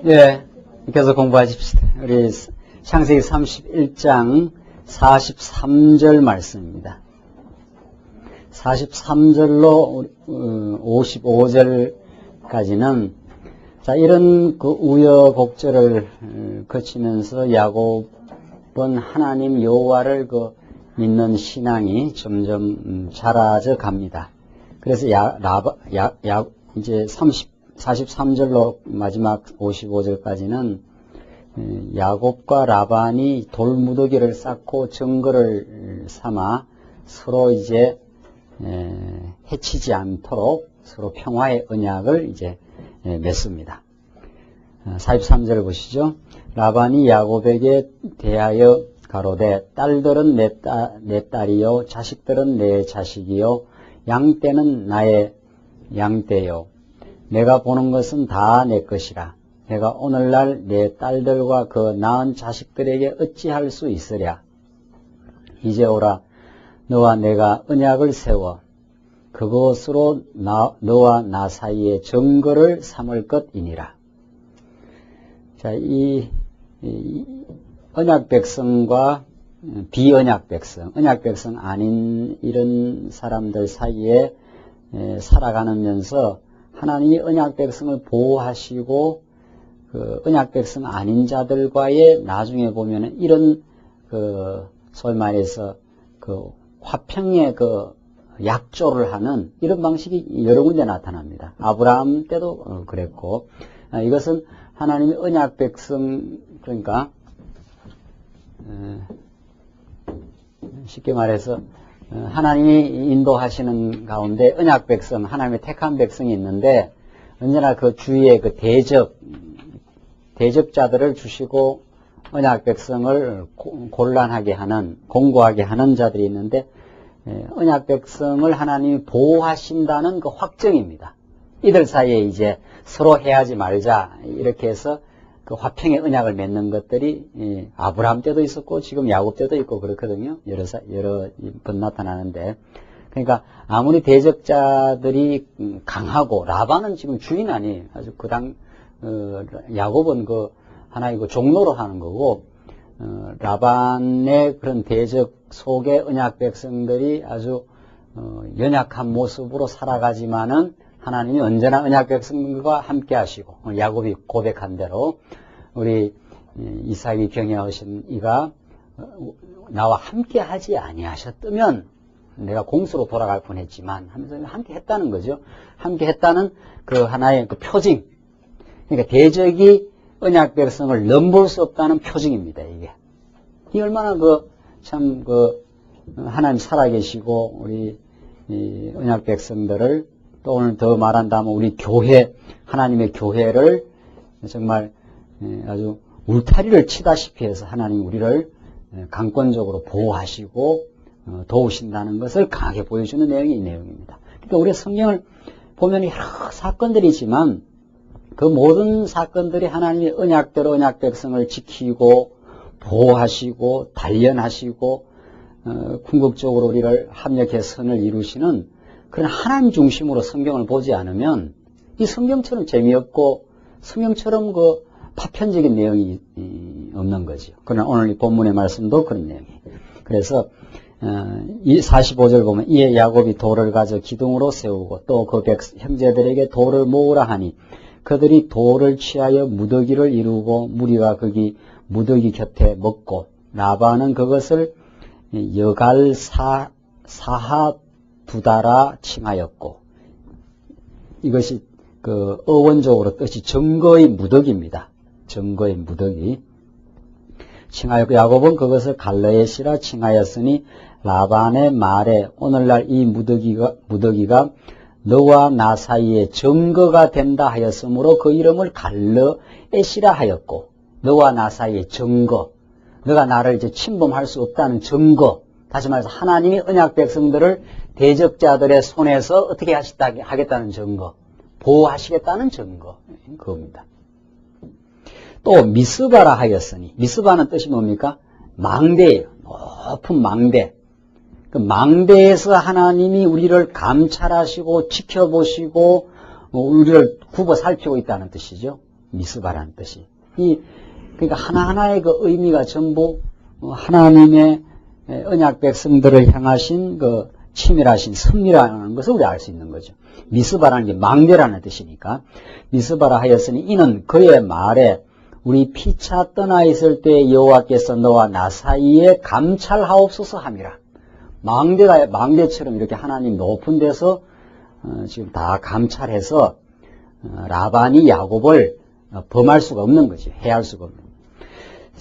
예, 계속 공부하십시다. 우리 창세기 31장 43절 말씀입니다. 43절로 55절까지는 자, 이런 그 우여곡절을 거치면서 야곱은 하나님 여호와를 믿는 신앙이 점점 자라져 갑니다. 그래서 이제 43절로 마지막 55절까지는 야곱과 라반이 돌무더기를 쌓고 증거를 삼아 서로 이제 해치지 않도록 서로 평화의 언약을 이제 맺습니다. 43절을 보시죠. 라반이 야곱에게 대하여 가로되 딸들은 내 딸이요 자식들은 내 자식이요 양떼는 나의 양떼요 내가 보는 것은 다 내 것이라. 내가 오늘날 내 딸들과 그 낳은 자식들에게 어찌할 수 있으랴. 이제 오라 너와 내가 언약을 세워 그것으로 너와 나 사이에 증거를 삼을 것이니라. 자, 이 언약 백성과 비언약 백성, 언약 백성 아닌 이런 사람들 사이에 살아가면서 하나님이 언약 백성을 보호하시고 그 언약 백성 아닌 자들과의 나중에 보면은 이런 소위 말해서 화평의 약조를 하는 이런 방식이 여러 군데 나타납니다. 아브라함 때도 그랬고, 이것은 하나님의 언약 백성, 그러니까 쉽게 말해서 하나님이 인도하시는 가운데 언약 백성, 하나님의 택한 백성이 있는데 언제나 그 주위에 그 대적자들을 주시고 언약 백성을 곤란하게 하는, 공고하게 하는 자들이 있는데 언약 백성을 하나님이 보호하신다는 그 확정입니다. 이들 사이에 이제 서로 해하지 말자 이렇게 해서 그 화평의 언약을 맺는 것들이 아브라함 때도 있었고 지금 야곱 때도 있고 그렇거든요. 여러 번 나타나는데, 그러니까 아무리 대적자들이 강하고 라반은 지금 주인 아니에요. 아주 야곱은 하나의 종로로 하는 거고, 라반의 그런 대적 속에 언약 백성들이 아주 연약한 모습으로 살아가지만은 하나님이 언제나 언약 백성들과 함께 하시고, 야곱이 고백한 대로 우리 이삭이 경외하신 이가 나와 함께 하지 아니하셨다면 내가 공수로 돌아갈 뻔했지만 하면서 함께 했다는 거죠. 함께 했다는 그 하나의 그 표징. 그러니까 대적이 언약 백성을 넘볼 수 없다는 표징입니다, 이게. 이 얼마나 하나님 살아계시고 우리 언약 백성들을 또 오늘 더 말한다면 우리 교회, 하나님의 교회를 정말 아주 울타리를 치다시피 해서 하나님 우리를 강권적으로 보호하시고 도우신다는 것을 강하게 보여주는 내용이 이 내용입니다. 그러니까 우리 성경을 보면 여러 사건들이지만 그 모든 사건들이 하나님의 언약대로 언약 백성을 지키고 보호하시고 단련하시고 궁극적으로 우리를 합력해 선을 이루시는 그런 하나님 중심으로 성경을 보지 않으면 이 성경처럼 재미없고 성경처럼 파편적인 내용이 없는 거죠. 그러나 오늘 이 본문의 말씀도 그런 내용이에요. 그래서 이 45절 보면 이에 야곱이 돌을 가져 기둥으로 세우고 또 그 형제들에게 돌을 모으라 하니 그들이 돌을 취하여 무더기를 이루고 무리가 거기 무더기 곁에 먹고 라반은 그것을 여갈 사하 두다라 칭하였고, 이것이 어원적으로 뜻이 증거의 무더기입니다. 증거의 무더기. 칭하였고 야곱은 그것을 갈르엣이라 칭하였으니 라반의 말에 오늘날 이 무더기가 너와 나 사이에 증거가 된다 하였으므로 그 이름을 갈르엣이라 하였고, 너와 나 사이에 증거, 너가 나를 이제 침범할 수 없다는 증거, 다시 말해서 하나님이 언약 백성들을 대적자들의 손에서 어떻게 하겠다는 증거, 보호하시겠다는 증거, 그겁니다. 또 미스바라 하였으니, 미스바는 뜻이 뭡니까? 망대예요. 높은 망대. 그 망대에서 하나님이 우리를 감찰하시고 지켜보시고 우리를 굽어 살피고 있다는 뜻이죠. 미스바라는 뜻이. 그러니까 하나하나의 그 의미가 전부 하나님의 언약 백성들을 향하신 그 치밀하신 섭리라는 것을 우리가 알 수 있는 거죠. 미스바라는 게 망대라는 뜻이니까 미스바라 하였으니 이는 그의 말에 우리 피차 떠나 있을 때 여호와께서 너와 나 사이에 감찰하옵소서 함이라. 망대처럼 이렇게 하나님 높은 데서 지금 다 감찰해서 라반이 야곱을 범할 수가 없는 거지. 해할 수가 없는 거지.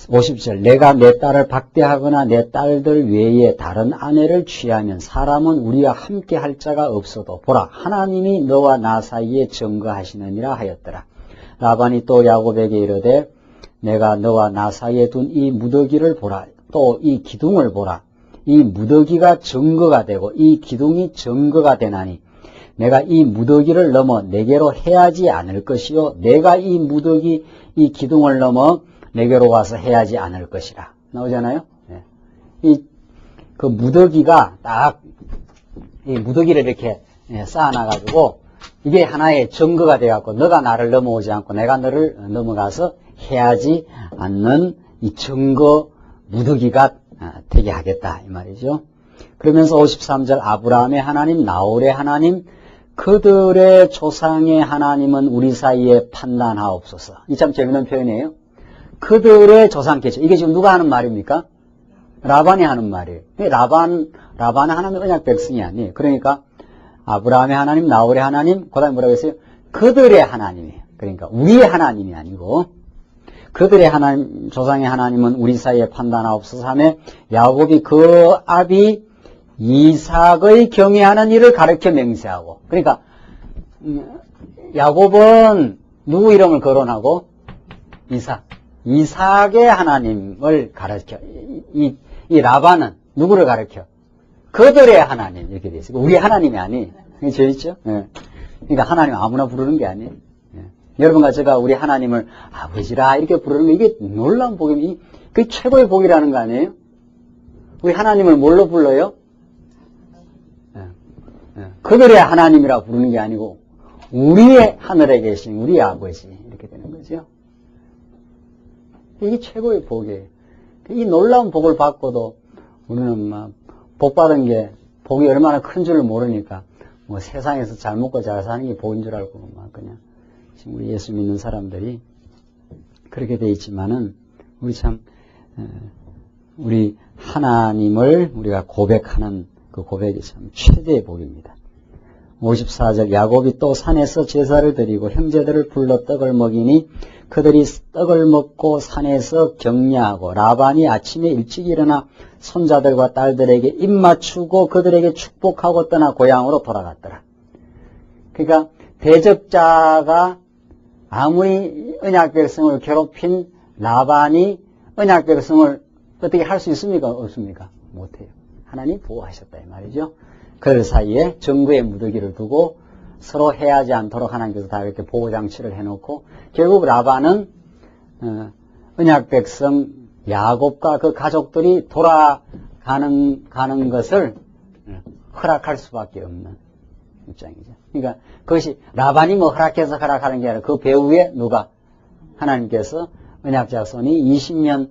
50절 내가 내 딸을 박대하거나 내 딸들 외에 다른 아내를 취하면 사람은 우리와 함께 할 자가 없어도 보라 하나님이 너와 나 사이에 증거하시느니라 하였더라. 라반이 또 야곱에게 이르되 내가 너와 나 사이에 둔 이 무더기를 보라. 또 이 기둥을 보라. 이 무더기가 증거가 되고 이 기둥이 증거가 되나니 내가 이 무더기를 넘어 내게로 해하지 않을 것이요 내가 이 무더기 이 기둥을 넘어 내게로 와서 해하지 않을 것이라. 나오잖아요? 네. 그 무더기가 딱, 이 무더기를 이렇게 쌓아놔가지고, 이게 하나의 증거가 돼갖고, 너가 나를 넘어오지 않고 내가 너를 넘어가서 해하지 않는 이 증거 무더기가 되게 하겠다. 이 말이죠. 그러면서 53절, 아브라함의 하나님, 나홀의 하나님, 그들의 조상의 하나님은 우리 사이에 판단하옵소서. 이 참 재밌는 표현이에요. 그들의 조상께서 이게 지금 누가 하는 말입니까? 라반이 하는 말이에요. 라반은 하나님의 언약 백성이 아니에요. 그러니까 아브라함의 하나님, 나홀의 하나님, 그 다음에 뭐라고 했어요? 그들의 하나님이에요. 그러니까 우리의 하나님이 아니고 그들의 하나님, 조상의 하나님은 우리 사이에 판단하옵소서 하며 야곱이 그 아비 이삭의 경외하는 일을 가르쳐 맹세하고 그러니까 야곱은 누구 이름을 거론하고? 이삭의 하나님을 가르쳐. 이 라반은 누구를 가르쳐? 그들의 하나님 이렇게 돼 있어요. 우리 하나님이 아니. 그게 재밌죠? 예. 그러니까 하나님 아무나 부르는 게 아니에요. 예. 여러분과 제가 우리 하나님을 아버지라 이렇게 부르는 거 이게 놀라운 복이면 그게 최고의 복이라는 거 아니에요? 우리 하나님을 뭘로 불러요? 예. 예. 그들의 하나님이라 부르는 게 아니고 우리의 하늘에 계신 우리 아버지 이렇게 되는 거죠. 이게 최고의 복이에요. 이 놀라운 복을 받고도 우리는 막 복 받은 게 복이 얼마나 큰 줄을 모르니까 뭐 세상에서 잘 먹고 잘 사는 게 복인 줄 알고 막 그냥 지금 우리 예수 믿는 사람들이 그렇게 돼 있지만은 우리 참 우리 하나님을 우리가 고백하는 그 고백이 참 최대의 복입니다. 54절 야곱이 또 산에서 제사를 드리고 형제들을 불러 떡을 먹이니 그들이 떡을 먹고 산에서 격려하고 라반이 아침에 일찍 일어나 손자들과 딸들에게 입 맞추고 그들에게 축복하고 떠나 고향으로 돌아갔더라. 그러니까 대적자가 아무리 언약 백성을 괴롭힌 라반이 언약 백성을 어떻게 할 수 있습니까? 없습니까? 못해요. 하나님 보호하셨다 이 말이죠. 그들 사이에 증거의 무더기를 두고 서로 해하지 않도록 하나님께서 다 이렇게 보호장치를 해놓고 결국 라반은 언약 백성 야곱과 그 가족들이 돌아가는 것을 허락할 수밖에 없는 입장이죠. 그러니까 그것이 라반이 뭐 허락해서 허락하는 게 아니라 그 배후에 누가 하나님께서 언약 자손이 20년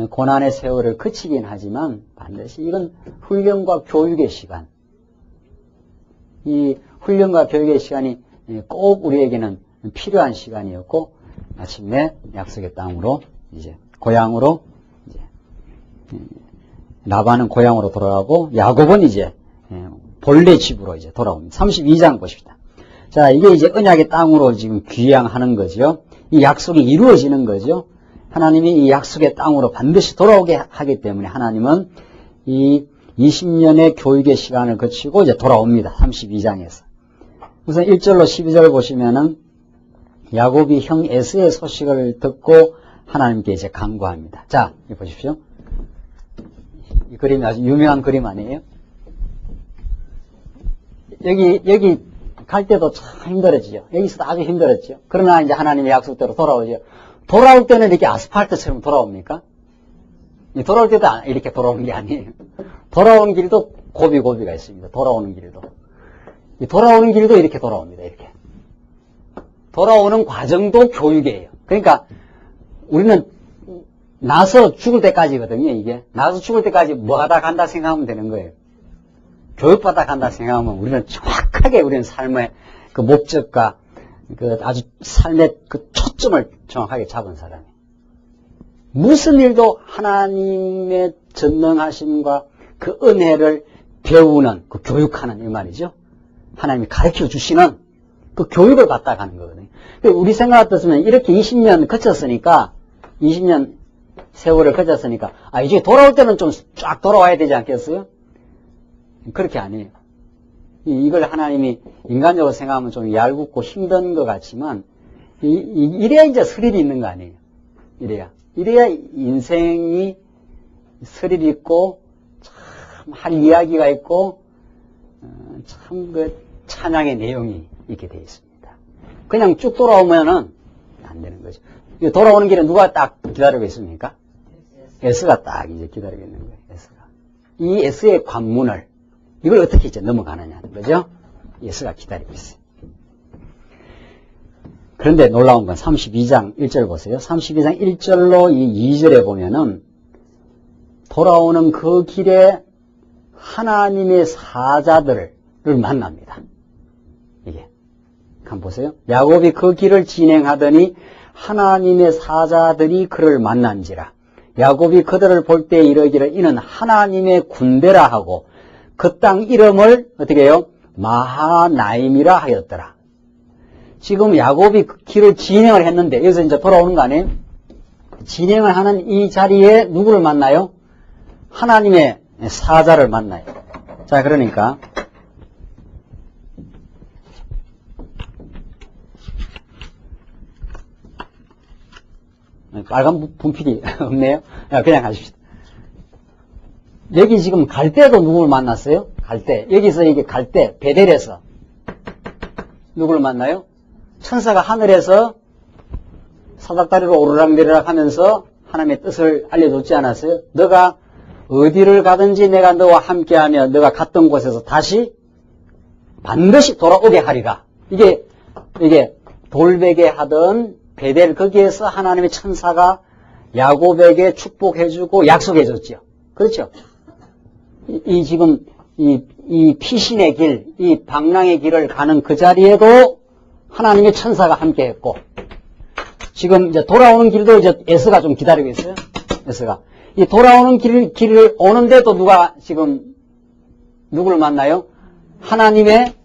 고난의 세월을 그치긴 하지만 반드시 이건 훈련과 교육의 시간. 이 훈련과 교육의 시간이 꼭 우리에게는 필요한 시간이었고 마침내 약속의 땅으로 이제 고향으로 이제 라반은 고향으로 돌아가고 야곱은 이제 본래 집으로 이제 돌아옵니다. 32장 보십시다. 자, 이게 이제 언약의 땅으로 지금 귀향하는 거죠. 이 약속이 이루어지는 거죠. 하나님이 이 약속의 땅으로 반드시 돌아오게 하기 때문에 하나님은 이 20년의 교육의 시간을 거치고 이제 돌아옵니다. 32장에서. 우선 1절로 12절 보시면은 야곱이 형 에서의 소식을 듣고 하나님께 이제 간구합니다. 자, 여기 보십시오. 이 그림이 아주 유명한 그림 아니에요? 여기 갈 때도 참 힘들었죠. 여기서도 아주 힘들었죠. 그러나 이제 하나님의 약속대로 돌아오죠. 돌아올 때는 이렇게 아스팔트처럼 돌아옵니까? 돌아올 때도 이렇게 돌아오는 게 아니에요. 돌아오는 길도 고비가 있습니다. 돌아오는 길도. 돌아오는 길도 이렇게 돌아옵니다. 이렇게. 돌아오는 과정도 교육이에요. 그러니까 우리는 나서 죽을 때까지거든요, 이게. 나서 죽을 때까지 뭐 하다 간다 생각하면 되는 거예요. 교육받아 간다 생각하면 우리는 정확하게 우리는 삶의 그 목적과 그 아주 삶의 그 초점을 정확하게 잡은 사람이에요. 무슨 일도 하나님의 전능하심과 그 은혜를 배우는, 그 교육하는 이 말이죠. 하나님이 가르쳐 주시는 그 교육을 받다 가는 거거든요. 우리 생각 같았으면 이렇게 20년 거쳤으니까, 20년 세월을 거쳤으니까, 이제 돌아올 때는 좀 쫙 돌아와야 되지 않겠어요? 그렇게 아니에요. 이걸 하나님이 인간적으로 생각하면 좀 얄궂고 힘든 것 같지만, 이래야 이제 스릴이 있는 거 아니에요. 이래야 인생이 스릴 있고, 참 할 이야기가 있고, 참 그 찬양의 내용이 있게 되어 있습니다. 그냥 쭉 돌아오면은 안 되는 거죠. 돌아오는 길에 누가 딱 기다리고 있습니까? S가 딱 이제 기다리고 있는 거예요. S가. 이 S의 관문을 이걸 어떻게 이제 넘어가느냐는 거죠. S가 기다리고 있어요. 그런데 놀라운 건 32장 1절 보세요. 32장 1절로 이 2절에 보면은 돌아오는 그 길에 하나님의 사자들을 만납니다. 이게. 한번 보세요. 야곱이 그 길을 진행하더니 하나님의 사자들이 그를 만난지라. 야곱이 그들을 볼 때 이르기를 이는 하나님의 군대라 하고 그 땅 이름을 어떻게 해요? 마하나임이라 하였더라. 지금 야곱이 그 길을 진행을 했는데 여기서 이제 돌아오는 거 아니에요? 진행을 하는 이 자리에 누구를 만나요? 하나님의 사자를 만나요. 자, 그러니까 빨간 분필이 없네요. 그냥 가십시다. 여기 지금 갈 때도 누구를 만났어요? 갈 때. 여기서 이게 갈 때, 베델에서 누구를 만나요? 천사가 하늘에서 사닥다리로 오르락내리락 하면서 하나님의 뜻을 알려줬지 않았어요? 너가 어디를 가든지 내가 너와 함께하며 너가 갔던 곳에서 다시 반드시 돌아오게 하리라. 이게 돌베개 하던 베델 거기에서 하나님의 천사가 야곱에게 축복해주고 약속해줬죠. 그렇죠? 지금 이 피신의 길, 이 방랑의 길을 가는 그 자리에도 하나님의 천사가 함께했고, 지금 이제 돌아오는 길도 이제 에스가 좀 기다리고 있어요. 에스가 이 돌아오는 길을 오는데도 누가 지금 누구를 만나요? 하나님의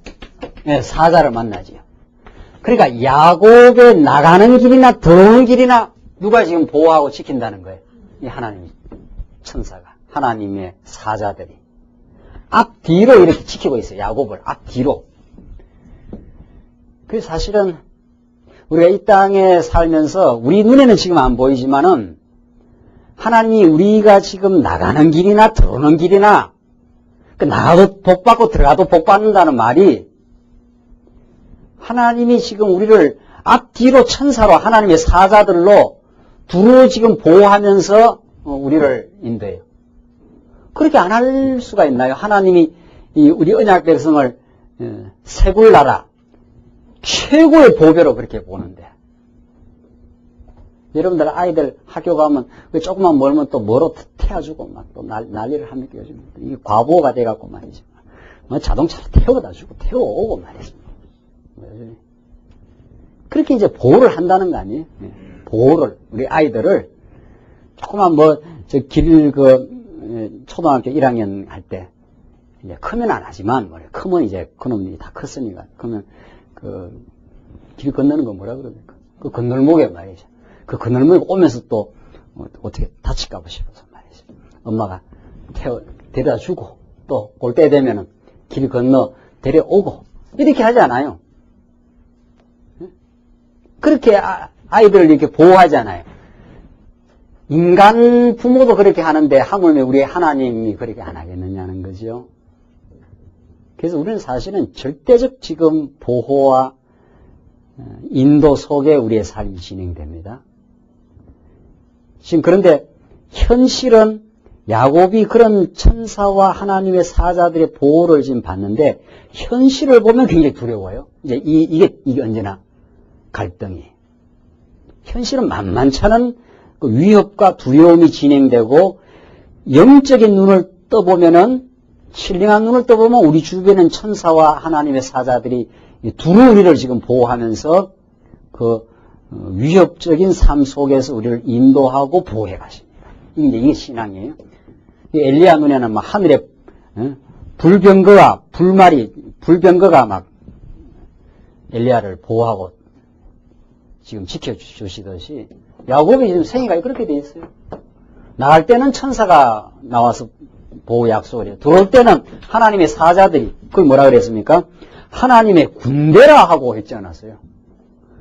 사자를 만나지요. 그러니까 야곱에 나가는 길이나 들어오는 길이나 누가 지금 보호하고 지킨다는 거예요. 이 하나님 천사가, 하나님의 사자들이 앞뒤로 이렇게 지키고 있어요. 야곱을 앞뒤로. 그래서 사실은 우리가 이 땅에 살면서 우리 눈에는 지금 안 보이지만은 하나님이 우리가 지금 나가는 길이나 들어오는 길이나 나가도 복받고 들어가도 복받는다는 말이 하나님이 지금 우리를 앞뒤로 천사로 하나님의 사자들로 두루 지금 보호하면서 우리를 인도해요. 그렇게 안 할 수가 있나요? 하나님이 우리 언약 백성을 세굴나라 최고의 보배로 그렇게 보는데, 여러분들 아이들 학교 가면 조금만 멀면 또 뭐로 태워주고 막 또 난리를 합니까? 요즘 이게 과보가 돼갖고 말이죠. 뭐 자동차로 태워다 주고 태워오고 말이죠. 그렇게 이제 보호를 한다는 거 아니에요? 보호를, 우리 아이들을 조그만 초등학교 1학년 할 때, 이제 크면 안 하지만, 크면 이제 그놈이 다 컸으니까, 그러면 길 건너는 거 뭐라 그럽니까? 그 건널목에 말이죠. 그 건널목에 오면서 또, 어떻게 다칠까봐 싶어서 말이죠. 엄마가 데려다 주고, 또 올 때 되면은 길 건너 데려오고, 이렇게 하지 않아요? 그렇게 아이들을 이렇게 보호하잖아요. 인간 부모도 그렇게 하는데 하물며 우리 하나님이 그렇게 안 하겠느냐는 거죠. 그래서 우리는 사실은 절대적 지금 보호와 인도 속에 우리의 삶이 진행됩니다. 지금 그런데 현실은 야곱이 그런 천사와 하나님의 사자들의 보호를 지금 받는데 현실을 보면 굉장히 두려워요. 이제 이게 언제나 갈등이. 현실은 만만찮은 그 위협과 두려움이 진행되고 영적인 눈을 떠보면은 신령한 눈을 떠보면 우리 주변엔 천사와 하나님의 사자들이 두루 우리를 지금 보호하면서 그 위협적인 삶 속에서 우리를 인도하고 보호해 가십니다. 이게 신앙이에요. 엘리야 눈에는 막 하늘에 불병거가 막 엘리야를 보호하고 지금 지켜주시듯이 야곱이 지금 생애가 그렇게 돼 있어요. 나갈 때는 천사가 나와서 보호 약속을 해요. 들어올 때는 하나님의 사자들이 그걸 뭐라 그랬습니까? 하나님의 군대라 하고 했지 않았어요.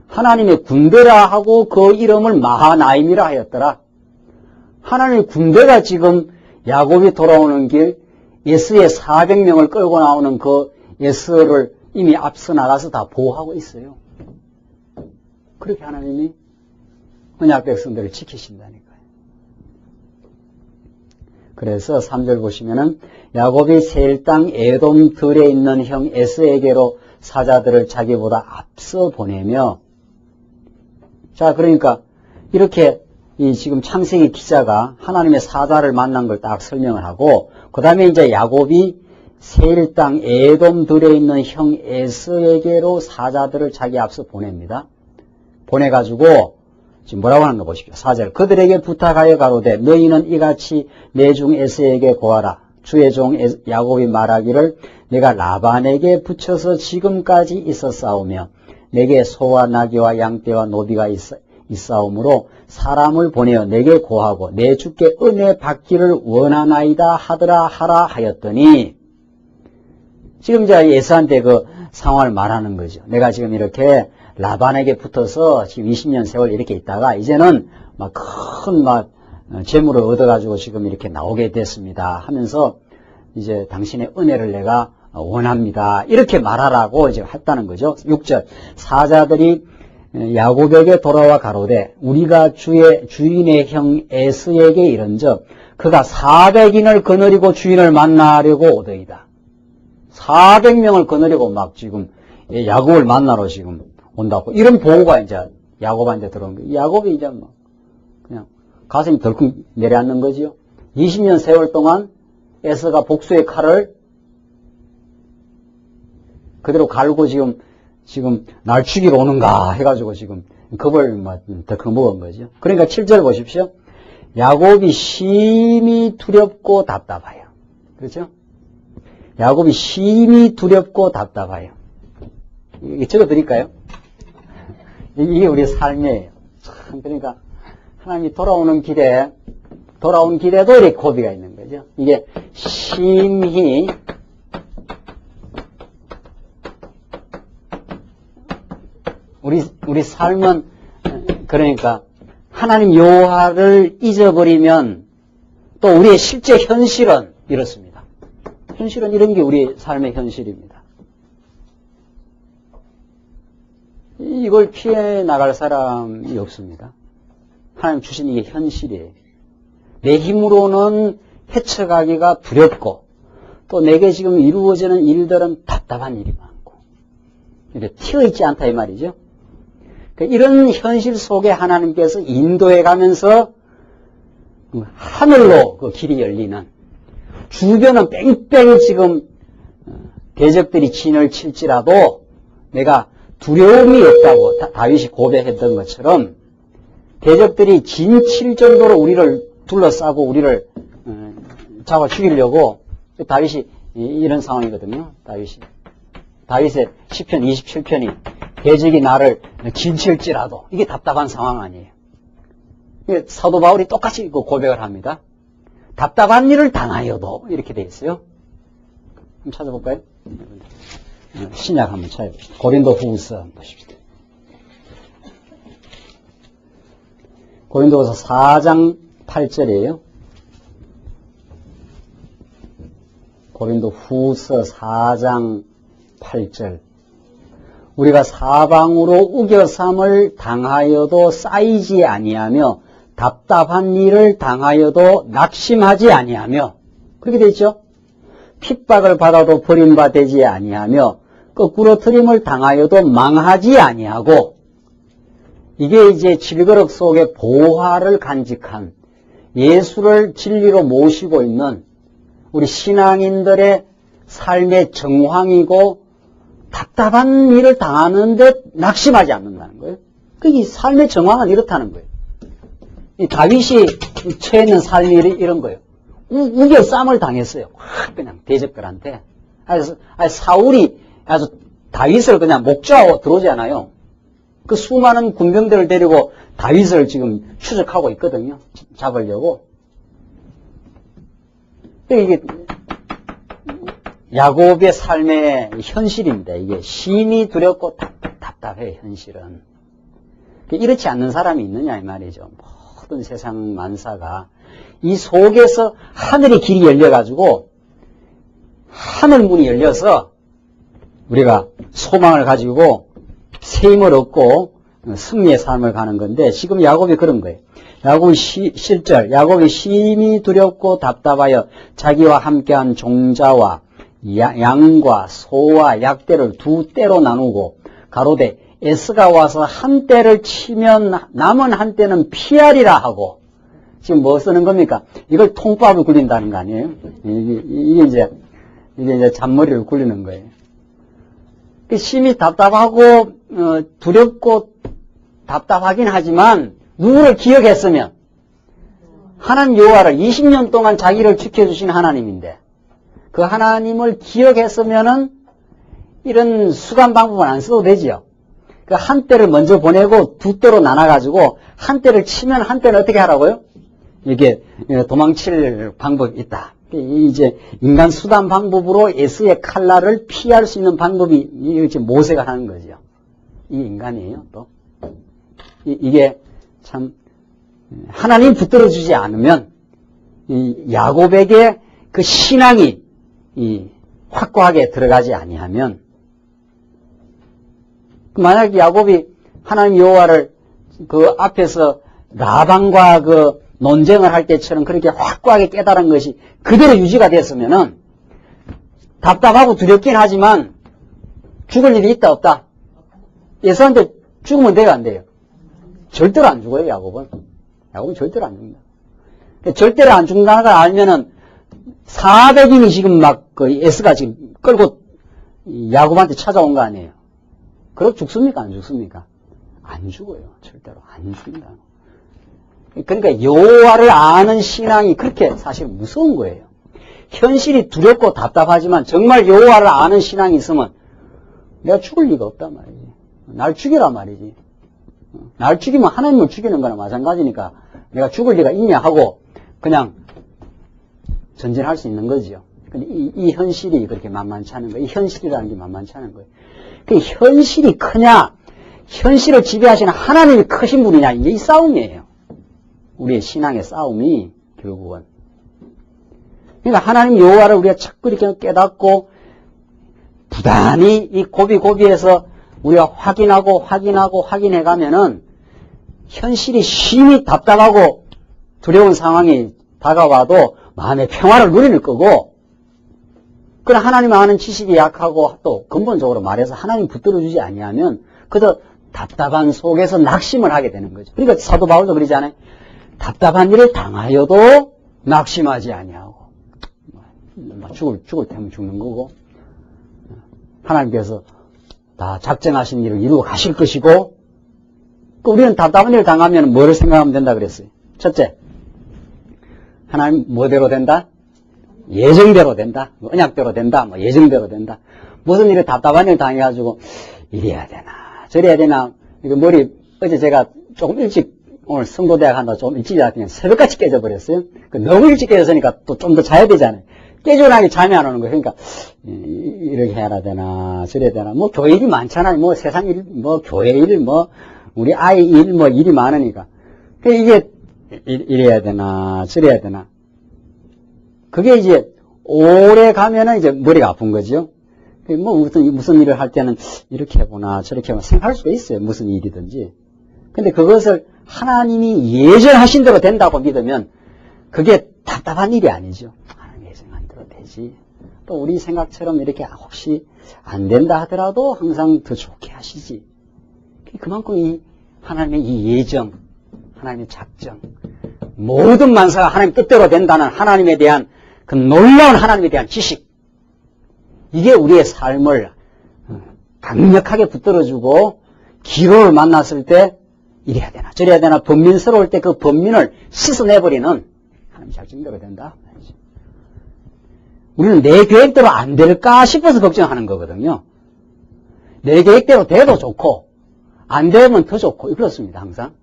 하나님의 군대라 하고 그 이름을 마하나임이라 하였더라. 하나님의 군대가 지금 야곱이 돌아오는 길 예스의 400명을 끌고 나오는 그 예스를 이미 앞서 나가서 다 보호하고 있어요. 그렇게 하나님이 언약 백성들을 지키신다니까요. 그래서 3절 보시면은 야곱이 세일 땅 에돔 들에 있는 형 에스에게로 사자들을 자기보다 앞서 보내며, 자, 그러니까 이렇게 이 지금 창세기 기자가 하나님의 사자를 만난 걸 딱 설명을 하고, 그 다음에 이제 야곱이 세일 땅 에돔 들에 있는 형 에스에게로 사자들을 자기 앞서 보냅니다. 보내가지고 지금 뭐라고 하는 거 보십시오. 4절. 그들에게 부탁하여 가로되 너희는 이같이 내 중 에스에게 고하라. 주의 종 야곱이 말하기를 내가 라반에게 붙여서 지금까지 있었사오며 내게 소와 나귀와 양떼와 노비가 있사오므로 사람을 보내어 내게 고하고 내 주께 은혜 받기를 원하나이다 하더라 하라 하였더니, 지금 이제 에스한테 그 상황을 말하는 거죠. 내가 지금 이렇게 라반에게 붙어서 지금 20년 세월 이렇게 있다가 이제는 막 큰 재물을 얻어가지고 지금 이렇게 나오게 됐습니다 하면서 이제 당신의 은혜를 내가 원합니다. 이렇게 말하라고 이제 했다는 거죠. 6절. 사자들이 야곱에게 돌아와 가로되 우리가 주인의 형 에스에게 이른즉 그가 400인을 거느리고 주인을 만나려고 오더이다. 400명을 거느리고 막 지금 야곱을 만나러 지금 온다고. 이런 보고가 이제 야곱한테 들어온 거예요. 야곱이 이제 뭐 그냥 가슴이 덜컥 내려앉는 거지요. 20년 세월 동안 에스가 복수의 칼을 그대로 갈고 지금 날 죽이러 오는가 해가지고 지금 겁을 덜컥 먹은 거죠. 그러니까 7절 보십시오. 야곱이 심히 두렵고 답답하여. 그렇죠? 야곱이 심히 두렵고 답답하여. 이게 적어드릴까요? 이게 우리의 삶이에요. 참, 그러니까 하나님이 돌아온 길에도 이렇게 고비가 있는 거죠. 이게 심히 우리 삶은 그러니까 하나님 여호와를 잊어버리면 또 우리의 실제 현실은 이렇습니다. 현실은 이런 게 우리 삶의 현실입니다. 이걸 피해 나갈 사람이 없습니다. 하나님 주신 이게 현실이에요. 내 힘으로는 헤쳐가기가 두렵고 또 내게 지금 이루어지는 일들은 답답한 일이 많고 이렇게 튀어있지 않다 이 말이죠. 그러니까 이런 현실 속에 하나님께서 인도해 가면서 하늘로 그 길이 열리는, 주변은 뺑뺑이 지금 대적들이 진을 칠지라도 내가 두려움이 없다고 다윗이 고백했던 것처럼 대적들이 진 칠 정도로 우리를 둘러싸고 우리를 잡아 죽이려고, 다윗이 이런 상황이거든요. 다윗의 시편 27편이 대적이 나를 진칠지라도, 이게 답답한 상황 아니에요. 사도 바울이 똑같이 고백을 합니다. 답답한 일을 당하여도 이렇게 돼 있어요. 한번 찾아볼까요? 신약 한번 찾아봅시다. 고린도 후서 한번 보십시다. 고린도후서 4장 8절이에요. 고린도 후서 4장 8절. 우리가 사방으로 우겨삼을 당하여도 쌓이지 아니하며 답답한 일을 당하여도 낙심하지 아니하며, 그렇게 돼 있죠. 핍박을 받아도 버림받지 아니하며 거꾸로 트림을 당하여도 망하지 아니하고, 이게 이제 질그릇 속에 보화를 간직한 예수를 진리로 모시고 있는 우리 신앙인들의 삶의 정황이고 답답한 일을 당하는데 낙심하지 않는다는 거예요. 이 삶의 정황은 이렇다는 거예요. 이 다윗이 처해 있는 삶이 이런 거예요. 우겨 쌈을 당했어요. 그냥 대적들한테. 사울이 아주 다윗을 그냥 목조하고 들어오잖아요. 그 수많은 군병들을 데리고 다윗을 지금 추적하고 있거든요. 잡으려고. 이게 야곱의 삶의 현실입니다. 이게 심히 두렵고 답답해요, 현실은. 이렇지 않는 사람이 있느냐 이 말이죠. 모든 세상 만사가 이 속에서 하늘의 길이 열려가지고 하늘 문이 열려서 우리가 소망을 가지고 새 힘을 얻고 승리의 삶을 가는 건데 지금 야곱이 그런 거예요. 야곱이 7절 야곱이 심히 두렵고 답답하여 자기와 함께한 종자와 양과 소와 약대를 두 떼로 나누고 가로되 에스가 와서 한 떼를 치면 남은 한 떼는 피하리라 하고 지금 뭐 쓰는 겁니까? 이걸 통밥을 굴린다는 거 아니에요? 이게 이제 잔머리를 굴리는 거예요. 심히 답답하고 두렵고 답답하긴 하지만 누구를 기억했으면 하나님 여호와를 20년 동안 자기를 지켜주신 하나님인데 그 하나님을 기억했으면은 이런 수감 방법은 안 써도 되지요. 그 한 떼를 먼저 보내고 두 떼로 나눠가지고 한 떼를 치면 한 떼는 어떻게 하라고요? 이게 도망칠 방법이 있다. 이제 인간 수단 방법으로 에스의 칼날을 피할 수 있는 방법이 이제 모세가 하는 거죠. 이 인간이에요. 또 이게 참 하나님 붙들어 주지 않으면 이 야곱에게 그 신앙이 확고하게 들어가지 아니하면 만약 야곱이 하나님 여호와를 그 앞에서 라반과 그 논쟁을 할 때처럼 그렇게 확고하게 깨달은 것이 그대로 유지가 됐으면은 답답하고 두렵긴 하지만 죽을 일이 있다 없다? 예수한테 죽으면 돼요 안 돼요? 절대로 안 죽어요 야곱은. 야곱은 절대로 안 죽는다. 절대로 안 죽는다는 걸 알면은 400인이 지금 막 그 에스가 지금 끌고 야곱한테 찾아온 거 아니에요? 그럼 죽습니까 안 죽습니까? 안 죽어요. 절대로 안 죽는다. 그러니까 여호와를 아는 신앙이 그렇게 사실 무서운 거예요. 현실이 두렵고 답답하지만 정말 여호와를 아는 신앙이 있으면 내가 죽을 리가 없단 말이지. 날 죽이라 말이지. 날 죽이면 하나님을 죽이는 거나 마찬가지니까 내가 죽을 리가 있냐 하고 그냥 전진할 수 있는 거죠. 근데 이 현실이 그렇게 만만치 않은 거예요. 이 현실이라는 게 만만치 않은 거예요. 그 현실이 크냐, 현실을 지배하시는 하나님이 크신 분이냐, 이제 이 싸움이에요. 우리의 신앙의 싸움이 결국은. 그러니까 하나님 여호와를 우리가 자꾸 이렇게 깨닫고 부단히 이 고비고비에서 우리가 확인해 가면은 현실이 심히 답답하고 두려운 상황이 다가와도 마음의 평화를 누릴 거고, 그러나 하나님 아는 지식이 약하고 또 근본적으로 말해서 하나님 붙들어주지 아니하면 그저 답답한 속에서 낙심을 하게 되는 거죠. 그러니까 사도 바울도 그러잖아요. 답답한 일을 당하여도 낙심하지 아니하고 죽을 테면 죽는 거고 하나님께서 다 작정하신 일을 이루어 가실 것이고 우리는 답답한 일을 당하면 뭐를 생각하면 된다 그랬어요. 첫째, 하나님 뭐대로 된다? 예정대로 된다. 언약대로 된다. 예정대로 된다. 무슨 일에 답답한 일을 당해가지고 이래야 되나 저래야 되나. 이거 머리 어제 제가 조금 일찍 오늘 성도대학 한다고 좀 일찍 자서 그냥 새벽같이 깨져버렸어요. 너무 일찍 깨졌으니까 또 좀 더 자야 되잖아요. 깨져나게 잠이 안 오는 거예요. 그러니까 이렇게 해야 되나 저래야 되나. 교회 일이 많잖아요. 세상 일, 교회 일, 우리 아이 일, 일이 많으니까. 이게 이래야 되나 저래야 되나. 그게 이제 오래 가면은 이제 머리가 아픈 거죠. 무슨 일을 할 때는 이렇게 해보나 저렇게 해보나 생각할 수가 있어요. 무슨 일이든지. 근데 그것을 하나님이 예정하신 대로 된다고 믿으면 그게 답답한 일이 아니죠. 하나님 예정한 대로 되지. 또 우리 생각처럼 이렇게 혹시 안 된다 하더라도 항상 더 좋게 하시지. 그만큼 이 하나님의 이 예정, 하나님의 작정, 모든 만사가 하나님 뜻대로 된다는 하나님에 대한 그 놀라운 하나님에 대한 지식, 이게 우리의 삶을 강력하게 붙들어주고 기로를 만났을 때 이래야 되나 저래야 되나 번민스러울 때 그 번민을 씻어내버리는 하나님의 작정대로 된다. 우리는 내 계획대로 안 될까 싶어서 걱정하는 거거든요. 내 계획대로 돼도 좋고 안 되면 더 좋고 그렇습니다. 항상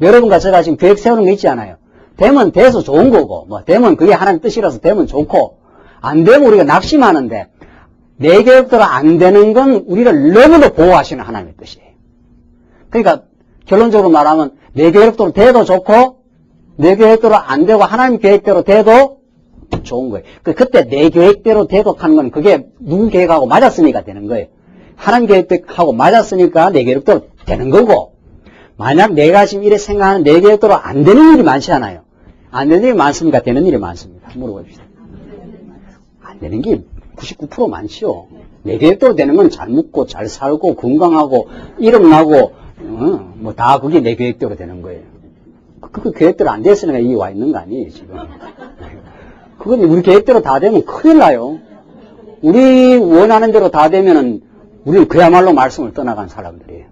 여러분과 제가 지금 계획 세우는 거 있지 않아요. 되면 돼서 좋은 거고 뭐 되면 그게 하나님 뜻이라서 되면 좋고 안 되면 우리가 낙심하는데 내 계획대로 안 되는 건 우리를 너무도 보호하시는 하나님의 뜻이에요. 그러니까 결론적으로 말하면 내 계획대로 돼도 좋고 내 계획대로 안 되고 하나님 계획대로 돼도 좋은 거예요. 그때 내 계획대로 돼도 하는 건 그게 누구 계획하고 맞았으니까 되는 거예요. 하나님 계획하고 맞았으니까 내 계획대로 되는 거고 만약 내가 지금 이래 생각하는 내 계획대로 안 되는 일이 많지 않아요. 안 되는 일이 많습니까? 되는 일이 많습니다. 물어봅시다. 안 되는 게 99% 많지요. 내 계획대로 되는 건 잘 먹고 잘 살고 건강하고 이름 나고 뭐 다 그게 내 계획대로 되는 거예요. 그 계획대로 안 됐으니까 여기 와 있는 거 아니에요 지금. 그건 우리 계획대로 다 되면 큰일 나요. 우리 원하는 대로 다 되면은 우리는 그야말로 말씀을 떠나간 사람들이에요.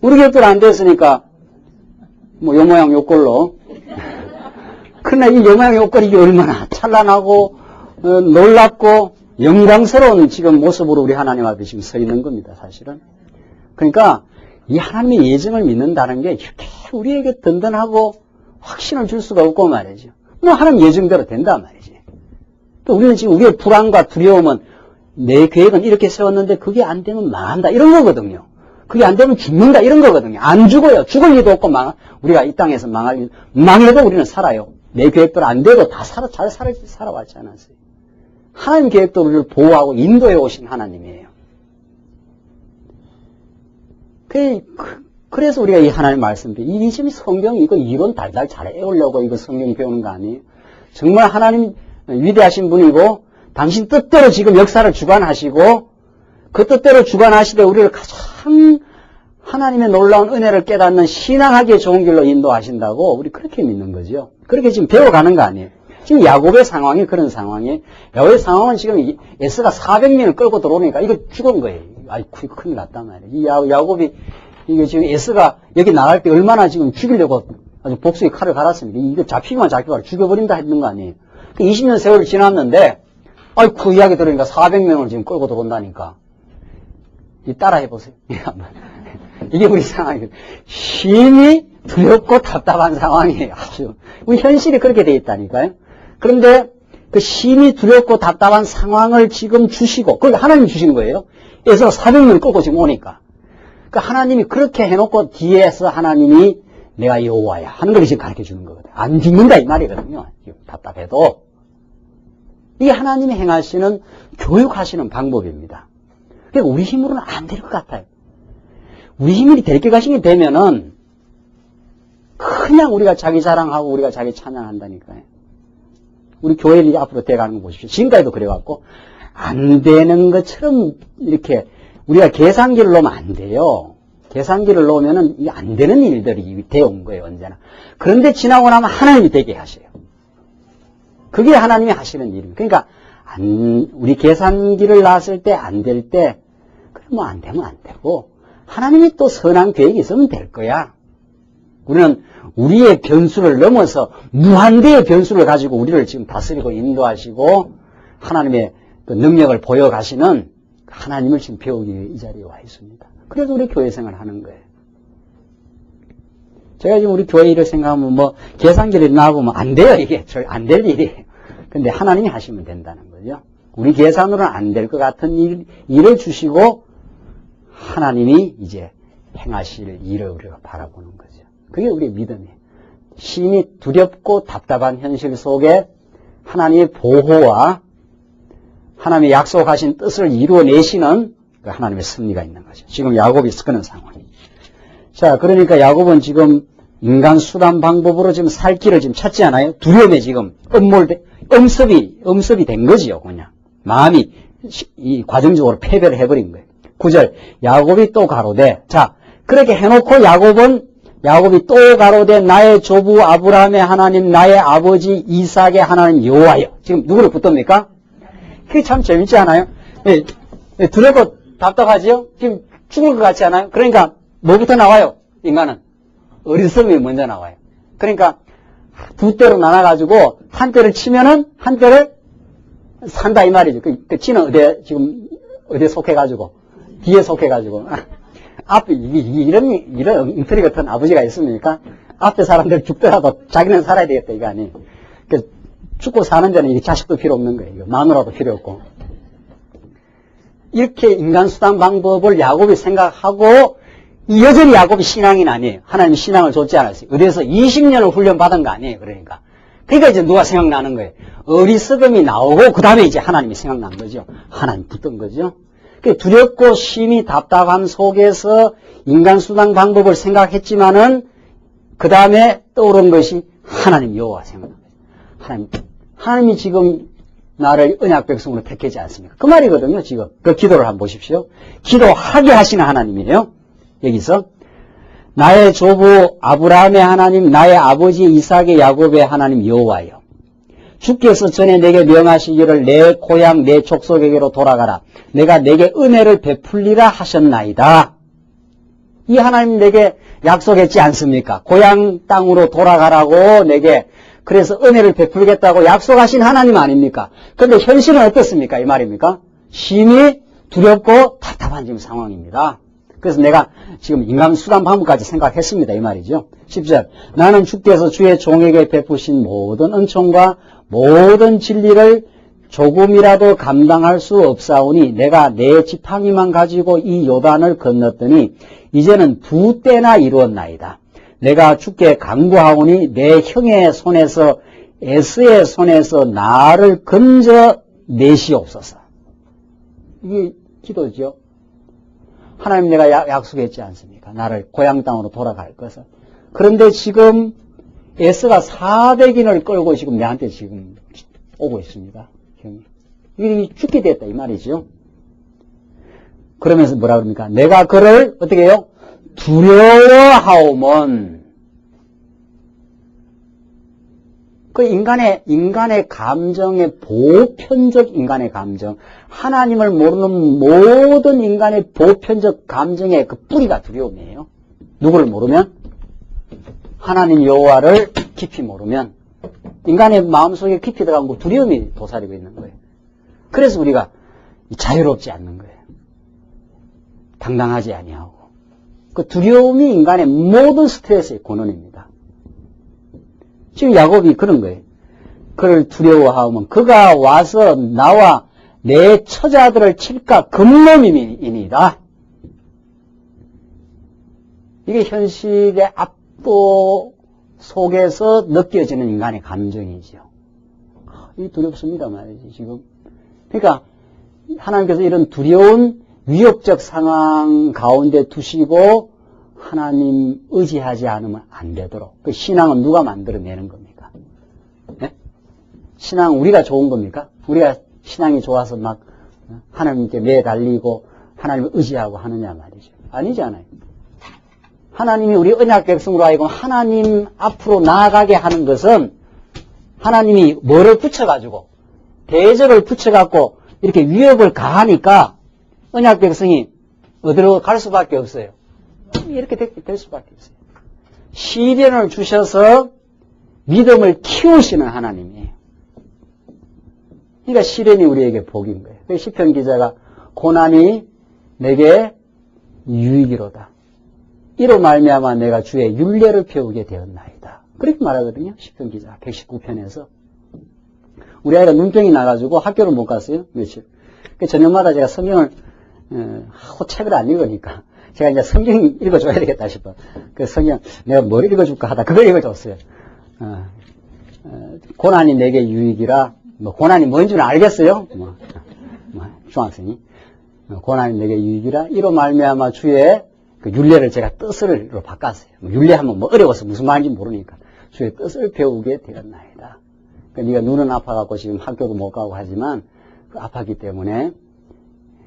우리 계획대로 안 됐으니까 뭐 요 모양 요 꼴로. 그러나 이 요 모양 요 꼴이 얼마나 찬란하고 놀랍고 영광스러운 지금 모습으로 우리 하나님 앞에 지금 서 있는 겁니다. 사실은. 그러니까 이 하나님의 예정을 믿는다는 게 이렇게 우리에게 든든하고 확신을 줄 수가 없고 말이죠. 뭐 하나님 예정대로 된단 말이지. 또 우리는 지금 우리의 불안과 두려움은 내 계획은 이렇게 세웠는데 그게 안 되면 망한다 이런 거거든요. 그게 안 되면 죽는다 이런 거거든요. 안 죽어요. 죽을 일도 없고 우리가 이 땅에서 망해도 우리는 살아요. 내 계획대로 안 돼도 다 잘 살아왔지 않았어요. 하나님 계획도 우리를 보호하고 인도해 오신 하나님이에요. 그래서 우리가 이 하나님 말씀도 이 지금 성경 이거 이론 달달 잘 외우려고 이거 성경 배우는 거 아니에요? 정말 하나님 위대하신 분이고 당신 뜻대로 지금 역사를 주관하시고 그 뜻대로 주관하시되 우리를 가장 하나님의 놀라운 은혜를 깨닫는 신앙하기에 좋은 길로 인도하신다고 우리 그렇게 믿는 거죠. 그렇게 지금 배워가는 거 아니에요. 지금 야곱의 상황이 그런 상황이에요. 야곱의 상황은 지금 에스가 400명을 끌고 들어오니까 이거 죽은 거예요. 아이쿠, 이거 큰일 났단 말이에요. 이 야곱이, 이게 지금 에스가 여기 나갈 때 얼마나 지금 죽이려고 아주 복수의 칼을 갈았습니다. 이거 잡히기만 죽여버린다 했는 거 아니에요. 20년 세월이 지났는데, 아이쿠, 이야기 들으니까 400명을 지금 끌고 들어온다니까. 따라 해보세요. 이게 우리 상황이에요. 심히 두렵고 답답한 상황이에요. 아주. 우리 현실이 그렇게 돼 있다니까요. 그런데 그 심히 두렵고 답답한 상황을 지금 주시고, 그걸 하나님이 주시는 거예요. 에서 400명 끌고 지금 오니까. 그러니까 하나님이 그렇게 해놓고 뒤에서 하나님이 내가 여호와야 하는 걸 지금 가르쳐 주는 거거든요. 안 죽는다 이 말이거든요. 답답해도. 이게 하나님이 행하시는, 교육하시는 방법입니다. 그러니까 우리 힘으로는 안 될 것 같아요. 우리 힘이 될 것 같이 되면은 그냥 우리가 자기 자랑하고 우리가 자기 찬양한다니까요. 우리 교회를 앞으로 돼가는 거 보십시오. 지금까지도 그래갖고 안 되는 것처럼 이렇게 우리가 계산기를 놓으면 안 돼요. 계산기를 놓으면은 이게 안 되는 일들이 되어 온 거예요, 언제나. 그런데 지나고 나면 하나님이 되게 하셔요. 그게 하나님이 하시는 일입니다. 그러니까 우리 계산기를 놨을 때 안 될 때, 그래 뭐 안 되면 안 되고 하나님이 또 선한 계획이 있으면 될 거야. 우리는 우리의 변수를 넘어서 무한대의 변수를 가지고 우리를 지금 다스리고 인도하시고 하나님의 그 능력을 보여가시는 하나님을 지금 배우기 위해 이 자리에 와 있습니다. 그래서 우리 교회 생활을 하는 거예요. 제가 지금 우리 교회 일을 생각하면 뭐 계산기를 놔보면 안 돼요. 이게 안 될 일이에요. 근데 하나님이 하시면 된다는 거죠. 우리 계산으로는 안 될 것 같은 일을 주시고 하나님이 이제 행하실 일을 우리가 바라보는 거죠. 그게 우리의 믿음이에요. 심히 두렵고 답답한 현실 속에 하나님의 보호와 하나님의 약속하신 뜻을 이루어내시는 그 하나님의 섭리가 있는 거죠. 지금 야곱이 그런 상황이에요. 자, 그러니까 야곱은 지금 인간 수단 방법으로 지금 살 길을 지금 찾지 않아요? 두려움에 지금 엄습이 된 거지요, 그냥. 마음이 과정적으로 패배를 해버린 거예요. 9절, 야곱이 또 가로되, 자, 그렇게 해놓고 야곱이 또 가로되 나의 조부 아브라함의 하나님 나의 아버지 이삭의 하나님 여호와여. 지금 누구를 붙듭니까? 그게 참 재밌지 않아요? 예, 두렵고 답답하지요? 지금 죽을 것 같지 않아요? 그러니까 뭐부터 나와요? 인간은 어리석음이 먼저 나와요. 그러니까 두 대로 나눠가지고 한 대를 치면은 한 대를 산다 이 말이죠. 그 치는 지금 어디에 속해가지고 뒤에 속해가지고 앞에 이런 엉터리 같은 아버지가 있습니까? 앞에 사람들 죽더라도 자기는 살아야 되겠다 이거 아니에요. 그 죽고 사는 데는 이게 자식도 필요 없는 거예요. 마누라도 필요 없고. 이렇게 인간 수단 방법을 야곱이 생각하고 여전히 야곱이 신앙인 아니에요. 하나님이 신앙을 줬지 않았어요. 어디에서 20년을 훈련받은 거 아니에요. 그러니까 이제 누가 생각나는 거예요. 어리석음이 나오고 그 다음에 이제 하나님이 생각난 거죠. 하나님 붙던 거죠. 두렵고 심히 답답함 속에서 인간 수단 방법을 생각했지만은 그 다음에 떠오른 것이 하나님 여호와 생각난 거예요. 하나님이 지금 나를 언약 백성으로 택하지 않습니까? 그 말이거든요. 지금 그 기도를 한번 보십시오. 기도하게 하시는 하나님이에요. 여기서 나의 조부 아브라함의 하나님 나의 아버지 이삭의 야곱의 하나님 여호와여 주께서 전에 내게 명하시기를 내 고향 내 족속에게로 돌아가라 내가 내게 은혜를 베풀리라 하셨나이다. 이 하나님 내게 약속했지 않습니까? 고향 땅으로 돌아가라고 내게 그래서 은혜를 베풀겠다고 약속하신 하나님 아닙니까? 그런데 현실은 어떻습니까? 이 말입니까? 심히 두렵고 답답한 지금 상황입니다. 그래서 내가 지금 인간 수단 방법까지 생각했습니다. 이 말이죠. 10절 나는 주께서 주의 종에게 베푸신 모든 은총과 모든 진리를 조금이라도 감당할 수 없사오니 내가 내 지팡이만 가지고 이 요단을 건넜더니 이제는 두 때나 이루었나이다. 내가 주께 간구하오니 내 형의 손에서 에스의 손에서 나를 건져 내시옵소서. 이게 기도죠. 하나님 내가 약속했지 않습니까? 나를 고향 땅으로 돌아갈 것을. 그런데 지금 에스가 400인을 끌고 지금 내한테 지금 오고 있습니다. 형이 죽게 됐다 이 말이죠. 그러면서 뭐라 그럽니까? 내가 그를 어떻게 해요? 두려워하오면 그 인간의 감정의 보편적 인간의 감정, 하나님을 모르는 모든 인간의 보편적 감정의 그 뿌리가 두려움이에요. 누구를 모르면? 하나님 여호와를 깊이 모르면 인간의 마음속에 깊이 들어간 거 두려움이 도사리고 있는 거예요. 그래서 우리가 자유롭지 않는 거예요. 당당하지 아니하고. 그 두려움이 인간의 모든 스트레스의 근원입니다. 지금 야곱이 그런 거예요. 그를 두려워하면 그가 와서 나와 내 처자들을 칠까 금놈이니이다. 이게 현실의 압도 속에서 느껴지는 인간의 감정이죠. 이 두렵습니다 말이지 지금. 그러니까 하나님께서 이런 두려운 위협적 상황 가운데 두시고 하나님 의지하지 않으면 안 되도록. 그 신앙은 누가 만들어내는 겁니까? 네? 신앙은 우리가 좋은 겁니까? 우리가 신앙이 좋아서 막 하나님께 매달리고 하나님을 의지하고 하느냐 말이죠. 아니잖아요. 하나님이 우리 언약 백성으로 하여금 하나님 앞으로 나아가게 하는 것은 하나님이 뭐를 붙여가지고 대적을 붙여갖고 이렇게 위협을 가하니까 언약 백성이 어디로 갈 수밖에 없어요. 이렇게 될 수밖에 없어요. 시련을 주셔서 믿음을 키우시는 하나님이에요. 그러니까 시련이 우리에게 복인 거예요. 시편 기자가 고난이 내게 유익이로다. 이로 말미암아 내가 주의 율례를 배우게 되었나이다. 그렇게 말하거든요. 시편 기자 119편에서. 우리 아이가 눈병이 나가지고 학교를 못 갔어요. 며칠. 저녁마다 제가 성경을 하고 책을 안 읽으니까 제가 이제 성경 읽어줘야 되겠다 싶어. 그 성경 내가 뭘 읽어줄까 하다 그걸 읽어줬어요. 고난이 내게 유익이라. 뭐 고난이 뭔지는 알겠어요. 중학생이 고난이 내게 유익이라. 이로 말미암아 주의 그 율례를 제가 뜻으로 바꿨어요. 율례하면 뭐 어려워서 무슨 말인지 모르니까 주의 뜻을 배우게 되었나이다. 그러니까 네가 눈은 아파갖고 지금 학교도 못 가고 하지만 그 아팠기 때문에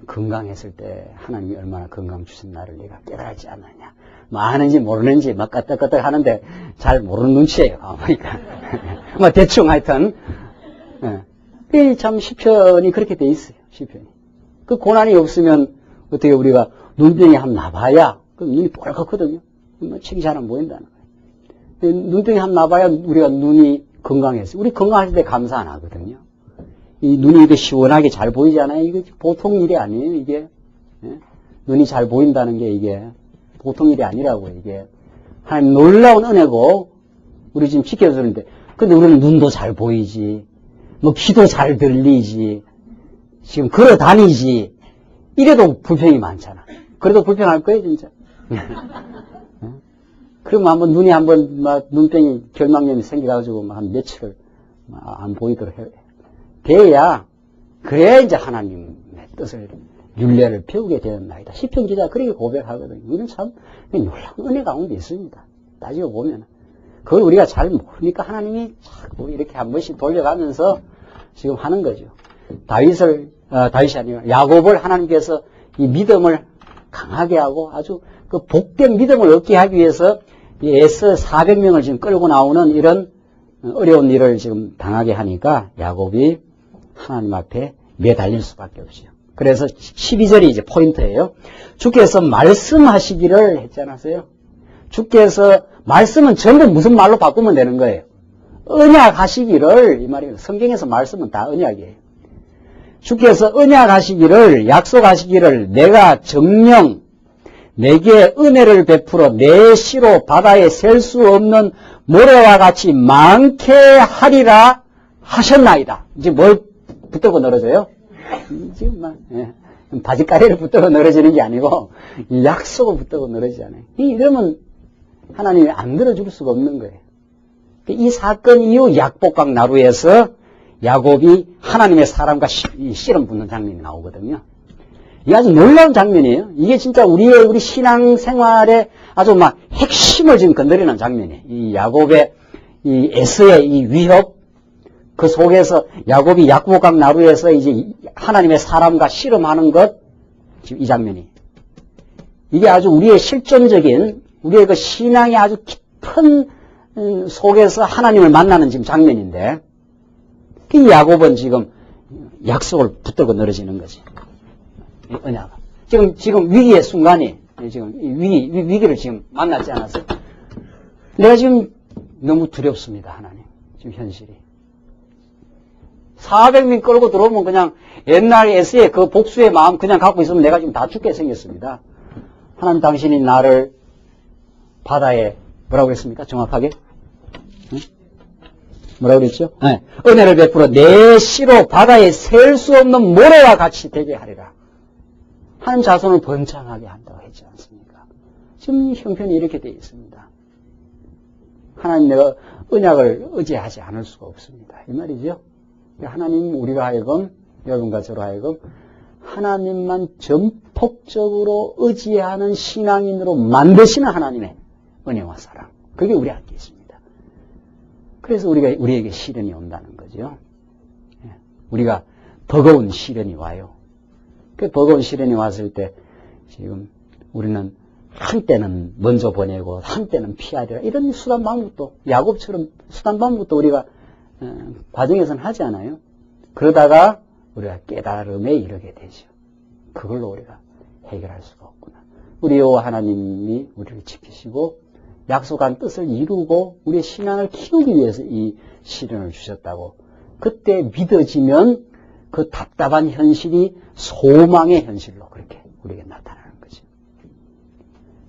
건강했을 때 하나님이 얼마나 건강 주신 나를 네가 깨달지 않느냐. 뭐 아는지 모르는지 막 까딱까딱 하는데 잘 모르는 눈치예요. 보니까. 뭐 대충 하여튼. 예. 참 시편이 그렇게 돼 있어요. 시편이. 그 고난이 없으면 어떻게 우리가 눈병이 한번 나봐야 그럼 눈이 뻘겋거든요. 뭐 책이 잘 안 보인다는 거예요. 눈병이 한번 나봐야 우리가 눈이 건강해서 우리 건강할 때 감사 안 하거든요. 이 눈이 이렇게 시원하게 잘 보이잖아요. 이게 보통 일이 아니에요. 이게 예? 눈이 잘 보인다는 게 이게 보통 일이 아니라고 이게 하나님 놀라운 은혜고 우리 지금 지켜주는데 근데 우리는 눈도 잘 보이지 뭐 귀도 잘 들리지 지금 걸어 다니지 이래도 불평이 많잖아. 그래도 불평할 거예요 진짜. 그러면 한번 눈이 한번 막 눈병이 결막염이 생겨가지고 막 한 며칠을 안 보이도록 해. 돼야 그래야 이제 하나님의 뜻을 율례를 배우게 되는 나이다. 시편 기자 그렇게 고백하거든요. 이건 참 놀라운 은혜 가운데 있습니다. 따지고 보면 그걸 우리가 잘 모르니까 하나님이 자꾸 이렇게 한 번씩 돌려가면서 지금 하는 거죠. 다윗이 아니라 야곱을 하나님께서 이 믿음을 강하게 하고 아주 그 복된 믿음을 얻게 하기 위해서 이 에서 400명을 지금 끌고 나오는 이런 어려운 일을 지금 당하게 하니까 야곱이 하나님 앞에 매달릴 수밖에 없어요. 그래서 12절이 이제 포인트예요. 주께서 말씀하시기를 했지 않았어요? 주께서 말씀은 전부 무슨 말로 바꾸면 되는 거예요? 언약하시기를 이 말이에요. 성경에서 말씀은 다 언약이에요. 주께서 언약하시기를 약속하시기를 내가 정녕 내게 은혜를 베풀어 내 시로 바다에 셀 수 없는 모래와 같이 많게 하리라 하셨나이다. 이제 뭘 붙들고 늘어져요? 지금 막 바지가리를 붙들고 늘어지는 게 아니고 이 약속을 붙들고 늘어지잖아요. 이러면 하나님이 안 들어줄 수가 없는 거예요. 이 사건 이후 약복강 나루에서 야곱이 하나님의 사람과 씨름 붙는 장면이 나오거든요. 이게 아주 놀라운 장면이에요. 이게 진짜 우리 신앙생활의 아주 막 핵심을 지금 건드리는 장면이에요. 이 야곱의 이 에서의 이 위협, 그 속에서 야곱이 약복강 나루에서 이제 하나님의 사람과 씨름하는 것, 지금 이 장면이. 이게 아주 우리의 실존적인, 우리의 그 신앙의 아주 깊은 속에서 하나님을 만나는 지금 장면인데, 이 야곱은 지금 약속을 붙들고 늘어지는 거지. 언약. 지금 위기의 순간이, 지금 위기를 지금 만나지 않았어요? 내가 지금 너무 두렵습니다, 하나님. 지금 현실이. 400명 끌고 들어오면 그냥 옛날 에스의 그 복수의 마음 그냥 갖고 있으면 내가 지금 다 죽게 생겼습니다. 하나님 당신이 나를 바다에 뭐라고 했습니까? 정확하게? 응? 뭐라고 그랬죠? 네. 은혜를 베풀어 내 시로 바다에 셀 수 없는 모래와 같이 되게 하리라. 하나님 자손을 번창하게 한다고 했지 않습니까? 지금 형편이 이렇게 되어 있습니다. 하나님 내가 언약을 의지하지 않을 수가 없습니다. 이 말이죠. 하나님 우리가 하여금 여러분과 저로 하여금 하나님만 전폭적으로 의지하는 신앙인으로 만드시는 하나님의 은혜와 사랑. 그게 우리 안에 있습니다. 그래서 우리에게 시련이 온다는 거죠. 우리가 버거운 시련이 와요. 그 버거운 시련이 왔을 때 지금 우리는 한때는 먼저 보내고 한때는 피하리라 이런 수단 방법도 야곱처럼 수단 방법도 우리가 과정에서는 하지 않아요. 그러다가 우리가 깨달음에 이르게 되죠. 그걸로 우리가 해결할 수가 없구나. 우리 여호와 하나님이 우리를 지키시고 약속한 뜻을 이루고 우리의 신앙을 키우기 위해서 이 시련을 주셨다고 그때 믿어지면 그 답답한 현실이 소망의 현실로 그렇게 우리에게 나타나는 거죠.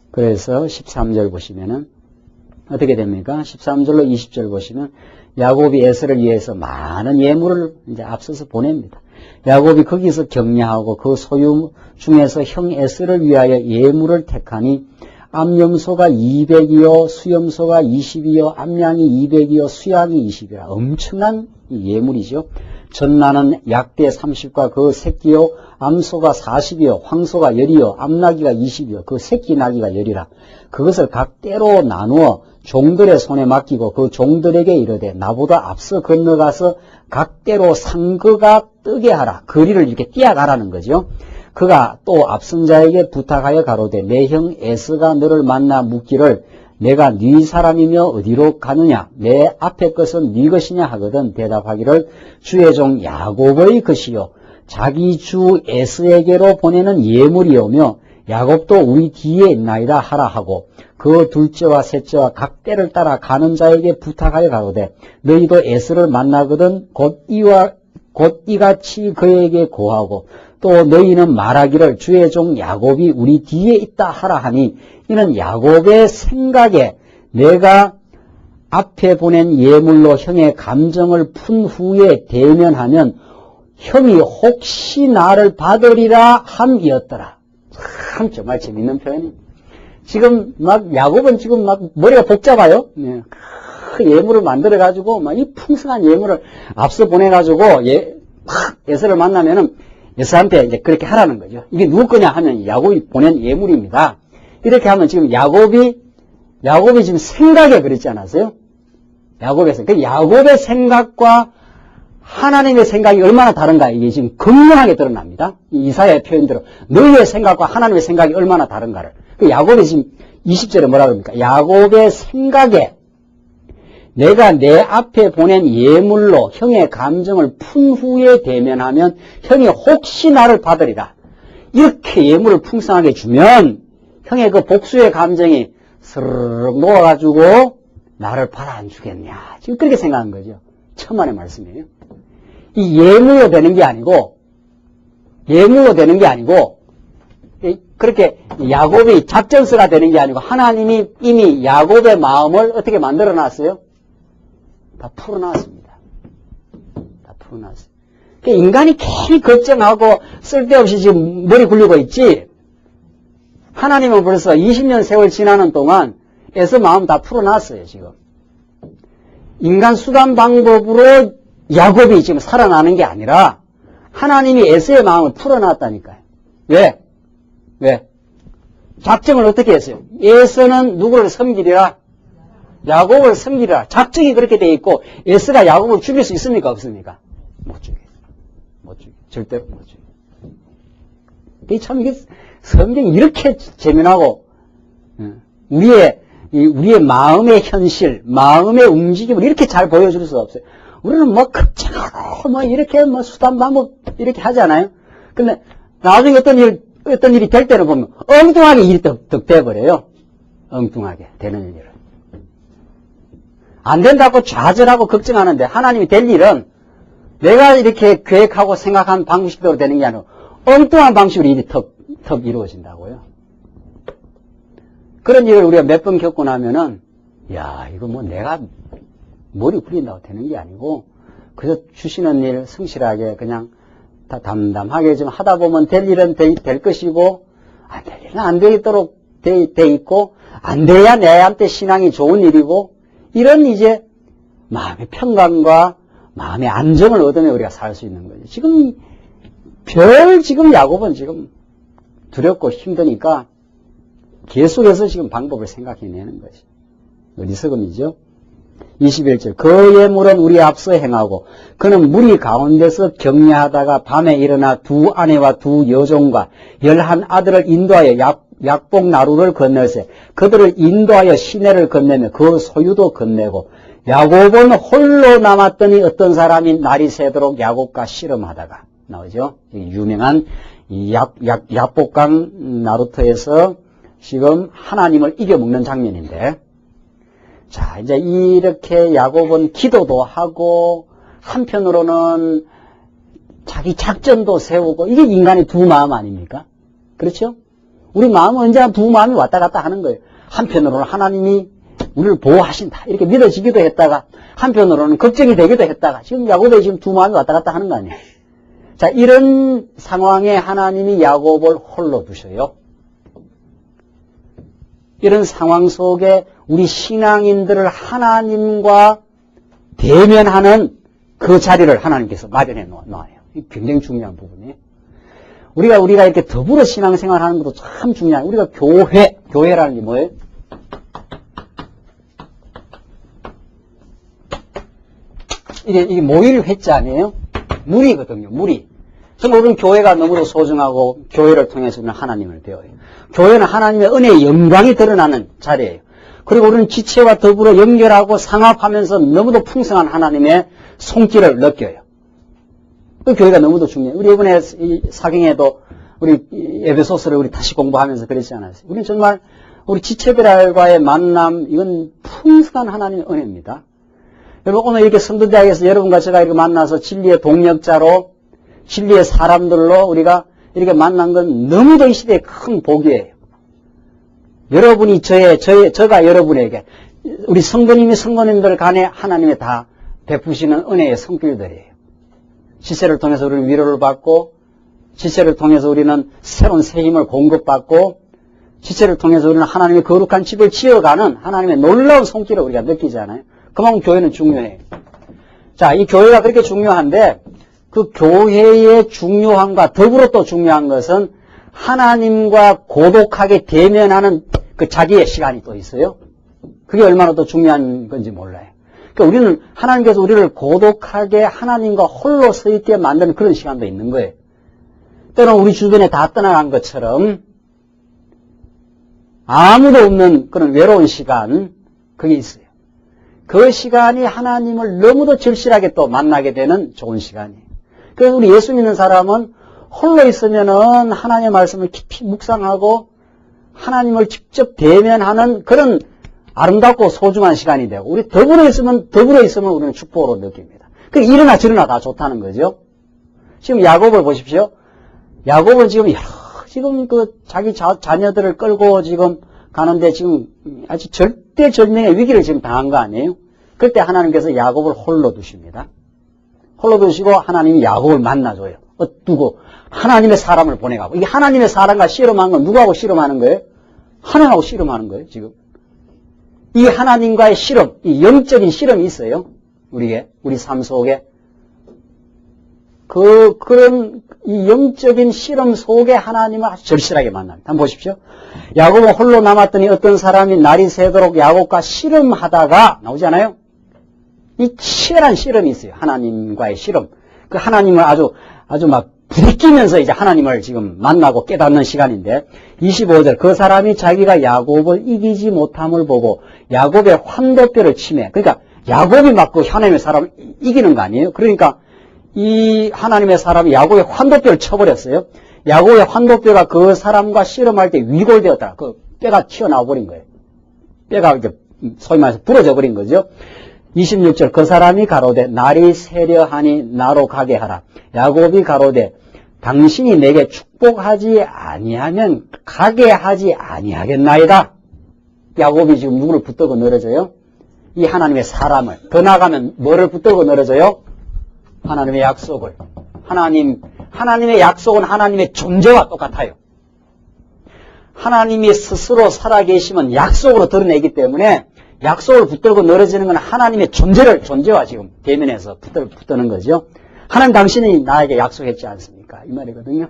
그래서 13절 보시면은 어떻게 됩니까? 13절로 20절 보시면 야곱이 에서를 위해서 많은 예물을 이제 앞서서 보냅니다. 야곱이 거기서 격려하고 그 소유 중에서 형 에서를 위하여 예물을 택하니 암염소가 200이요 수염소가 20이요 암양이 200이요 수양이 20이라 엄청난 예물이죠. 전나는 약대 30과 그 새끼요 암소가 40이요 황소가 10이요 암나기가 20이요 그 새끼 나기가 10이라 그것을 각 때로 나누어 종들의 손에 맡기고 그 종들에게 이르되 나보다 앞서 건너가서 각 때로 상거가 뜨게 하라. 거리를 이렇게 뛰어가라는 거죠. 그가 또 앞선 자에게 부탁하여 가로되 내 형 에스가 너를 만나 묻기를 내가 네 사람이며 어디로 가느냐 내 앞에 것은 네 것이냐 하거든 대답하기를 주의 종 야곱의 것이요 자기 주 에스에게로 보내는 예물이오며 야곱도 우리 뒤에 있나이다 하라 하고 그 둘째와 셋째와 각 때를 따라 가는 자에게 부탁하여 가로되 너희도 에스를 만나거든 곧 이같이 그에게 고하고 또 너희는 말하기를 주의 종 야곱이 우리 뒤에 있다 하라 하니 이는 야곱의 생각에 내가 앞에 보낸 예물로 형의 감정을 푼 후에 대면하면 형이 혹시 나를 받으리라 함이었더라. 참 정말 재밌는 표현이. 지금 막 야곱은 지금 막 머리가 복잡해요. 네. 그 예물을 만들어 가지고 막 이 풍성한 예물을 앞서 보내 가지고 에서를 만나면은 에서한테 이제 그렇게 하라는 거죠. 이게 누구 거냐 하면 야곱이 보낸 예물입니다. 이렇게 하면 지금 야곱이 지금 생각에 그랬지 않았어요? 그 야곱의 생각과 하나님의 생각이 얼마나 다른가 이게 지금 극명하게 드러납니다. 이사야의 표현대로 너희의 생각과 하나님의 생각이 얼마나 다른가를. 그 야곱이 지금 20절에 뭐라 그럽니까? 야곱의 생각에 내가 내 앞에 보낸 예물로 형의 감정을 푼 후에 대면하면 형이 혹시 나를 받으리라. 이렇게 예물을 풍성하게 주면 형의 그 복수의 감정이 스르륵 녹아가지고 나를 받아 안 주겠냐. 지금 그렇게 생각한 거죠. 천만의 말씀이에요. 이 예물로 되는 게 아니고 그렇게 야곱이 작전서가 되는 게 아니고 하나님이 이미 야곱의 마음을 어떻게 만들어 놨어요? 다 풀어놨습니다. 다 풀어놨어요. 그러니까 인간이 괜히 걱정하고 쓸데없이 지금 머리 굴리고 있지. 하나님은 벌써 20년 세월 지나는 동안 에서 마음 다 풀어놨어요, 지금. 인간 수단 방법으로 야곱이 지금 살아나는 게 아니라 하나님이 에서의 마음을 풀어놨다니까요. 왜? 작정을 어떻게 했어요? 에서는 누구를 섬기리라? 야곱을 섬기리라. 작정이 그렇게 돼 있고 에서가 야곱을 죽일 수 있습니까? 없습니까? 못 죽여요. 절대로 못 죽여요. 참 이게 성경이 이렇게 재미나고 우리의 마음의 현실, 마음의 움직임을 이렇게 잘 보여줄 수 없어요. 우리는 뭐 걱정하고 뭐 이렇게 뭐 수단 방법 이렇게 하잖아요. 근데 나중에 어떤 일이 될 때는 보면 엉뚱하게 일이 득 돼버려요. 엉뚱하게 되는 일을. 안 된다고 좌절하고 걱정하는데 하나님이 될 일은 내가 이렇게 계획하고 생각한 방식대로 되는 게 아니고 엉뚱한 방식으로 일이 턱 이루어진다고요. 그런 일을 우리가 몇 번 겪고 나면은 야 이거 뭐 내가 머리 굴린다고 되는 게 아니고 그래서 주시는 일 성실하게 그냥 다 담담하게 좀 하다 보면 될 일은 될 것이고 안 될 일은 안 되도록 돼 있고 안 돼야 내한테 신앙이 좋은 일이고 이런 이제 마음의 평강과 마음의 안정을 얻으며 우리가 살 수 있는 거죠. 지금 야곱은 지금 두렵고 힘드니까 계속해서 지금 방법을 생각해내는 거죠. 어리석음이죠. 21절 그 예물은 우리 앞서 행하고 그는 무리 가운데서 격려하다가 밤에 일어나 두 아내와 두 여종과 11 아들을 인도하여 약복 나루를 건널세 그들을 인도하여 시내를 건네며 그 소유도 건네고 야곱은 홀로 남았더니 어떤 사람이 날이 새도록 야곱과 씨름하다가 나오죠. 유명한 약복강 나루터에서 지금 하나님을 이겨먹는 장면인데 자 이제 이렇게 야곱은 기도도 하고 한편으로는 자기 작전도 세우고 이게 인간의 두 마음 아닙니까? 그렇죠? 우리 마음은 언제나 두 마음이 왔다 갔다 하는 거예요. 한편으로는 하나님이 우리를 보호하신다 이렇게 믿어지기도 했다가 한편으로는 걱정이 되기도 했다가 지금 야곱의 지금 두 마음이 왔다 갔다 하는 거 아니에요. 자 이런 상황에 하나님이 야곱을 홀로 두셔요. 이런 상황 속에 우리 신앙인들을 하나님과 대면하는 그 자리를 하나님께서 마련해 놓아요. 이게 굉장히 중요한 부분이에요. 우리가 이렇게 더불어 신앙생활 하는 것도 참 중요해요. 우리가 교회라는 게 뭐예요? 이게 모일 회자 아니에요? 무리거든요, 무리. 정말 우리는 교회가 너무도 소중하고 교회를 통해서 우리는 하나님을 배워요. 교회는 하나님의 은혜의 영광이 드러나는 자리예요. 그리고 우리는 지체와 더불어 연결하고 상합하면서 너무도 풍성한 하나님의 손길을 느껴요. 그 교회가 너무도 중요해요. 우리 이번에 이 사경에도 우리 에베소서를 우리 다시 공부하면서 그랬지 않았어요? 우리는 정말 우리 지체들과의 만남, 이건 풍성한 하나님의 은혜입니다. 여러분, 오늘 이렇게 성도대학에서 여러분과 제가 이렇게 만나서 진리의 동역자로, 진리의 사람들로 우리가 이렇게 만난 건 너무도 이 시대의 큰 복이에요. 여러분이 저가 여러분에게, 우리 성도님이 성도님들 간에 하나님의 다 베푸시는 은혜의 손길들이에요. 지체를 통해서 우리는 위로를 받고, 지체를 통해서 우리는 새로운 새 힘을 공급받고, 지체를 통해서 우리는 하나님의 거룩한 집을 지어가는 하나님의 놀라운 손길을 우리가 느끼잖아요. 그만큼 교회는 중요해요. 자, 이 교회가 그렇게 중요한데 그 교회의 중요함과 더불어 또 중요한 것은 하나님과 고독하게 대면하는 그 자기의 시간이 또 있어요. 그게 얼마나 또 중요한 건지 몰라요. 그러니까 우리는 하나님께서 우리를 고독하게 하나님과 홀로 서 있게 만드는 그런 시간도 있는 거예요. 때로는 우리 주변에 다 떠나간 것처럼 아무도 없는 그런 외로운 시간, 그게 있어요. 그 시간이 하나님을 너무도 절실하게 또 만나게 되는 좋은 시간이에요. 그래서 우리 예수 믿는 사람은 홀로 있으면은 하나님의 말씀을 깊이 묵상하고 하나님을 직접 대면하는 그런 아름답고 소중한 시간이 되고, 우리 더불어 있으면 우리는 축복으로 느낍니다. 그 이러나 저러나 다 좋다는 거죠. 지금 야곱을 보십시오. 야곱은 지금 자기 자녀들을 끌고 지금 가는데 지금 아주 절대절명의 위기를 지금 당한 거 아니에요? 그때 하나님께서 야곱을 홀로 두십니다. 홀로 두시고 하나님이 야곱을 만나줘요. 두고 하나님의 사람을 보내가고, 이게 하나님의 사람과 씨름한 건 누구하고 씨름하는 거예요? 하나님하고 씨름하는 거예요, 지금. 이 하나님과의 씨름, 이 영적인 씨름이 있어요. 우리 삶 속에. 그런 이 영적인 씨름 속에 하나님을 아주 절실하게 만납니다. 한번 보십시오. 야곱은 홀로 남았더니 어떤 사람이 날이 새도록 야곱과 씨름하다가, 나오잖아요? 이 치열한 씨름이 있어요. 하나님과의 씨름. 그 하나님을 아주 막 부딪히면서 이제 하나님을 지금 만나고 깨닫는 시간인데, 25절, 그 사람이 자기가 야곱을 이기지 못함을 보고 야곱의 환도뼈를 치매. 그러니까 야곱이 막 그 하나님의 사람을 이기는 거 아니에요? 그러니까 이 하나님의 사람이 야곱의 환도뼈를 쳐버렸어요. 야곱의 환도뼈가 그 사람과 씨름할 때 위골되었다. 그 뼈가 튀어나와 버린 거예요. 뼈가 이렇게 소위 말해서 부러져 버린 거죠. 26절, 그 사람이 가로되 날이 새려하니 나로 가게 하라. 야곱이 가로되 당신이 내게 축복하지 아니하면 가게 하지 아니하겠나이다. 야곱이 지금 누구를 붙들고 늘어져요? 이 하나님의 사람을. 더 나아가면 뭐를 붙들고 늘어져요? 하나님의 약속을. 하나님의 약속은 하나님의 존재와 똑같아요. 하나님이 스스로 살아계시면 약속으로 드러내기 때문에 약속을 붙들고 늘어지는 건 하나님의 존재와 지금 대면해서 붙드는 거죠. 하나님 당신이 나에게 약속했지 않습니까? 이 말이거든요.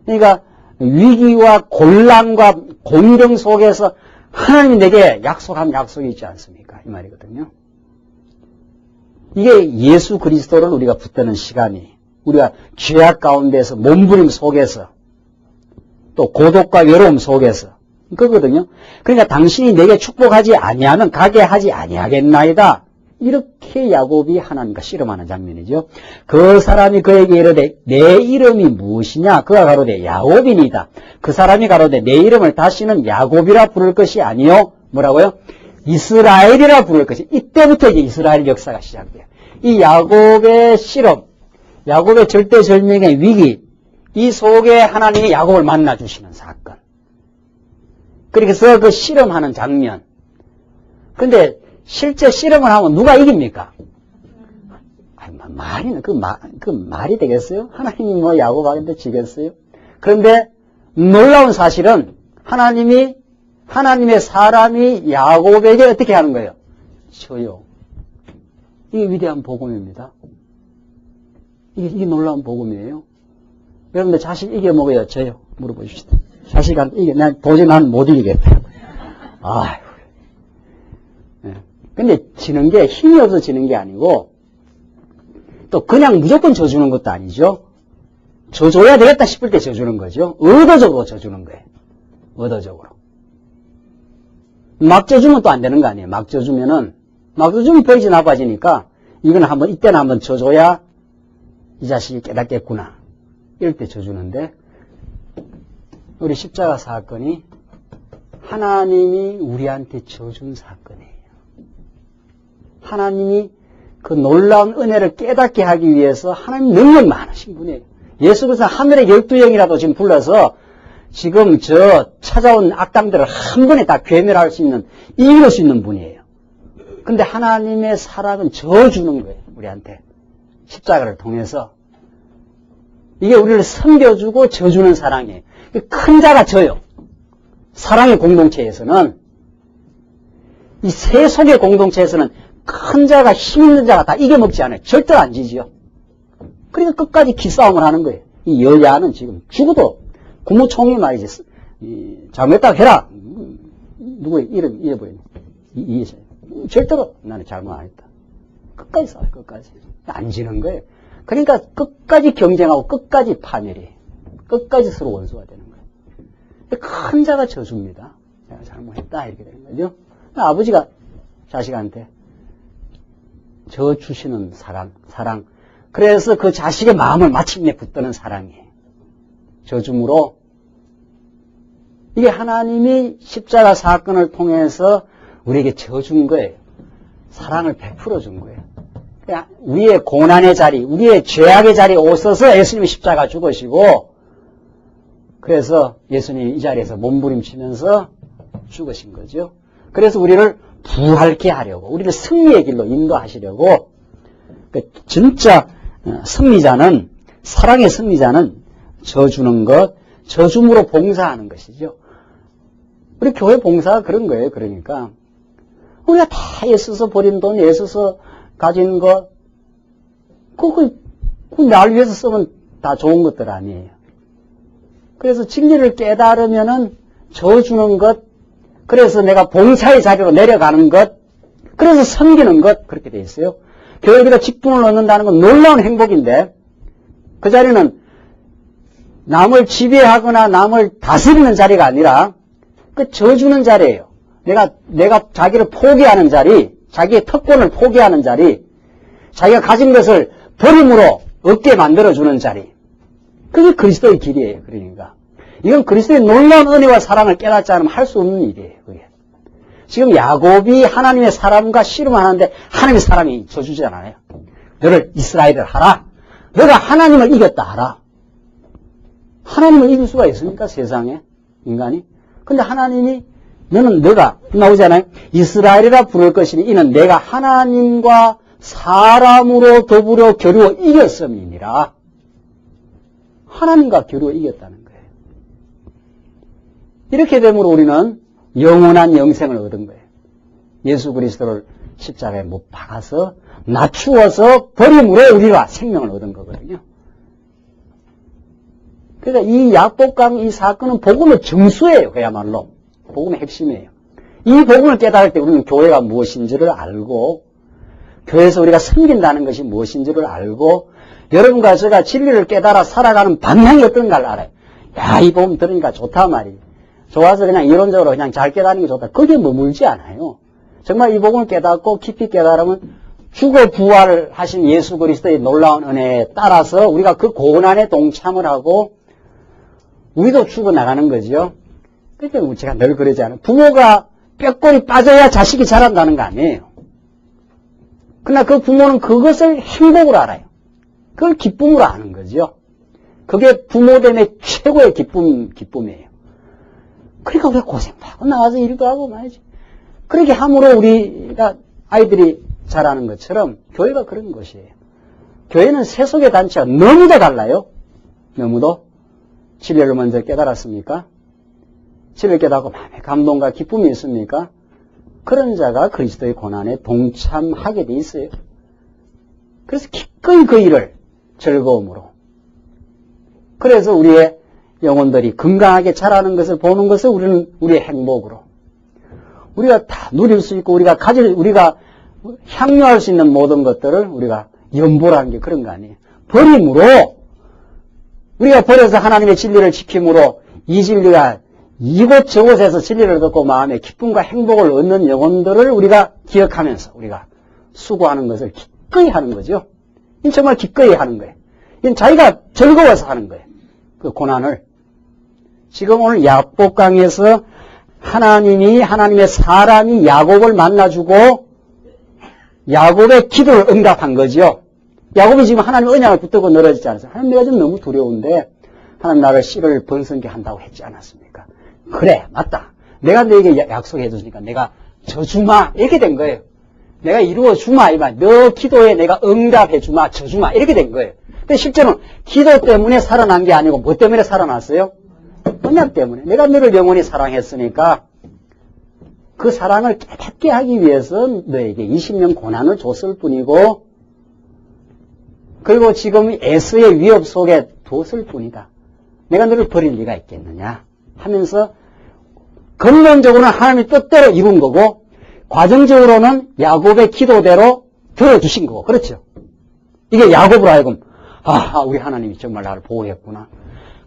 그러니까 위기와 곤란과 공경 속에서 하나님이 내게 약속한 약속이 있지 않습니까? 이 말이거든요. 이게 예수 그리스도를 우리가 붙드는 시간이, 우리가 죄악 가운데서 몸부림 속에서 또 고독과 외로움 속에서 그거거든요. 그러니까 당신이 내게 축복하지 아니하면 가게 하지 아니하겠나이다. 이렇게 야곱이 하나님과 씨름하는 장면이죠. 그 사람이 그에게 이르되 내 이름이 무엇이냐? 그가 가로되 야곱이니이다. 그 사람이 가로되 내 이름을 다시는 야곱이라 부를 것이 아니요. 뭐라고요? 이스라엘이라 부를 것이. 이때부터 이제 이스라엘 역사가 시작돼요. 이 야곱의 씨름, 야곱의 절대절명의 위기, 이 속에 하나님이 야곱을 만나주시는 사건. 그래서 그 씨름하는 장면. 근데 실제 씨름을 하면 누가 이깁니까? 그 말이 되겠어요? 하나님이 뭐 야곱한테 지겠어요? 그런데 놀라운 사실은 하나님의 사람이 야곱에게 어떻게 하는 거예요? 저요. 이게 위대한 복음입니다. 이게 놀라운 복음이에요. 여러분들 자식 이겨먹어요? 저요? 물어보십시오. 자식한테 도저히 난 못 이기겠다. 아휴. 근데 지는 게 힘이 없어 지는 게 아니고, 또 그냥 무조건 져주는 것도 아니죠. 져줘야 되겠다 싶을 때 져주는 거죠. 의도적으로 져주는 거예요. 의도적으로. 막 져주면 또 안 되는 거 아니에요. 막 져주면 버리지 나빠지니까 이때는 한번 져줘야 이 자식이 깨닫겠구나. 이럴 때 져주는데, 우리 십자가 사건이 하나님이 우리한테 져준 사건이에요. 하나님이 그 놀라운 은혜를 깨닫게 하기 위해서 하나님 능력 많으신 분이에요. 예수 그리스도 하늘의 12영이라도 지금 불러서 지금 저 찾아온 악당들을 한 번에 다 괴멸할 수 있는, 이길 수 있는 분이에요. 근데 하나님의 사랑은 져주는 거예요. 우리한테. 십자가를 통해서. 이게 우리를 섬겨주고 져주는 사랑이에요. 큰 자가 져요. 사랑의 공동체에서는, 이 세속의 공동체에서는 큰 자가, 힘 있는 자가 다 이겨먹지 않아요. 절대로 안 지지요. 그러니까 끝까지 기싸움을 하는 거예요. 이 여야는 지금 죽어도 국무총리 말이지, 잘못했다고 해라. 누구의 이름 잃어버리네. 절대로 나는 잘못 안 했다. 끝까지 싸워요. 끝까지. 안 지는 거예요. 그러니까 끝까지 경쟁하고 끝까지 파멸이에요. 끝까지 서로 원수가 되는 거예요. 큰 자가 져줍니다. 내가 잘못했다. 이렇게 되는 거죠. 아버지가 자식한테 져주시는 사랑. 그래서 그 자식의 마음을 마침내 붙드는 사랑이에요. 져줌으로 이게 하나님이 십자가 사건을 통해서 우리에게 져준 거예요. 사랑을 베풀어 준 거예요. 우리의 고난의 자리, 우리의 죄악의 자리에 오셔서 예수님이 십자가 죽으시고, 그래서 예수님이 이 자리에서 몸부림치면서 죽으신 거죠. 그래서 우리를 부활케 하려고, 우리를 승리의 길로 인도하시려고, 진짜 승리자는, 사랑의 승리자는 져주는 것, 져줌으로 봉사하는 것이죠. 우리 교회 봉사가 그런 거예요. 그러니까 우리가 다 애써서 버린 돈, 애써서 가진 것, 그거 날 위해서 쓰면 다 좋은 것들 아니에요. 그래서 진리를 깨달으면은 져주는 것, 그래서 내가 봉사의 자리로 내려가는 것, 그래서 섬기는 것, 그렇게 돼 있어요. 교회비가 직분을 얻는다는 건 놀라운 행복인데, 그 자리는 남을 지배하거나 남을 다스리는 자리가 아니라 그 져주는 자리예요. 내가 자기를 포기하는 자리, 자기의 특권을 포기하는 자리, 자기가 가진 것을 버림으로 얻게 만들어주는 자리. 그게 그리스도의 길이에요. 그러니까 이건 그리스도의 놀라운 은혜와 사랑을 깨닫지 않으면 할 수 없는 일이에요. 그게. 지금 야곱이 하나님의 사람과 씨름하는데 하나님의 사람이 져주잖아요. 너를 이스라엘을 하라. 너가 하나님을 이겼다 하라. 하나님을 이길 수가 있습니까? 세상에 인간이. 근데 하나님이 너가 나오잖아요. 이스라엘이라 부를 것이니 이는 내가 하나님과 사람으로 더불어 겨루어 이겼음이니라. 하나님과 겨루어 이겼다는 거예요. 이렇게 되므로 우리는 영원한 영생을 얻은 거예요. 예수 그리스도를 십자가에 못 박아서 낮추어서 버림으로 우리가 생명을 얻은 거거든요. 그러니까 이 약복강 이 사건은 복음의 정수예요. 그야말로 복음의 핵심이에요. 이 복음을 깨달을 때 우리는 교회가 무엇인지를 알고, 교회에서 우리가 섬긴다는 것이 무엇인지를 알고, 여러분과 제가 진리를 깨달아 살아가는 방향이 어떤가를 알아요. 야, 이 복음 들으니까 좋다 말이에요. 좋아서 그냥 이론적으로 그냥 잘 깨닫는 게 좋다. 거기에 머물지 않아요. 정말 이 복음을 깨닫고 깊이 깨달으면 죽어 부활하신 예수 그리스도의 놀라운 은혜에 따라서 우리가 그 고난에 동참을 하고 우리도 죽어나가는 거죠. 그러니까 제가 늘 그러지 않아요. 부모가 뼈골이 빠져야 자식이 자란다는 거 아니에요. 그러나 그 부모는 그것을 행복으로 알아요. 그걸 기쁨으로 아는 거죠. 그게 부모됨의 최고의 기쁨이에요. 그러니까 우리가 고생하고 나와서 일도 하고 말이지. 그렇게 함으로 우리가 아이들이 자라는 것처럼 교회가 그런 것이에요. 교회는 세속의 단체와 너무도 달라요. 너무도. 진리를 먼저 깨달았습니까? 진리를 깨닫고 마음에 감동과 기쁨이 있습니까? 그런 자가 그리스도의 고난에 동참하게 돼 있어요. 그래서 기꺼이 그 일을 즐거움으로. 그래서 우리의 영혼들이 건강하게 자라는 것을 보는 것을 우리는 우리의 행복으로. 우리가 다 누릴 수 있고 우리가 향유할 수 있는 모든 것들을 우리가 연보라는 게 그런 거 아니에요. 버림으로 우리가 버려서 하나님의 진리를 지킴으로 이 진리가 이곳저곳에서 진리를 듣고 마음에 기쁨과 행복을 얻는 영혼들을 우리가 기억하면서 우리가 수고하는 것을 기꺼이 하는 거죠. 이건 정말 기꺼이 하는 거예요. 이건 자기가 즐거워서 하는 거예요. 그 고난을. 지금 오늘 야복강에서 하나님의 사람이 야곱을 만나주고 야곱의 기도를 응답한 거죠. 야곱이 지금 하나님 언약을 붙들고 늘어지지 않았어요. 하나님 내가 좀 너무 두려운데 하나님 나를 씨를 번성케 한다고 했지 않았습니까? 그래 맞다. 내가 너에게 약속해 줬으니까 내가 져주마 이렇게 된 거예요. 내가 이루어 주마 이 말. 너 기도에 내가 응답해 주마 져주마 이렇게 된 거예요. 근데 실제로는 기도 때문에 살아난 게 아니고 뭐 때문에 살아났어요? 언약 때문에. 내가 너를 영원히 사랑했으니까 그 사랑을 깨닫게 하기 위해서 너에게 20년 고난을 줬을 뿐이고 그리고 지금 에서의 위협 속에 뒀을 뿐이다. 내가 너를 버릴 리가 있겠느냐 하면서 근본적으로는 하나님의 뜻대로 이룬 거고 과정적으로는 야곱의 기도대로 들어주신 거고 그렇죠. 이게 야곱으로 하여금 우리 하나님이 정말 나를 보호했구나.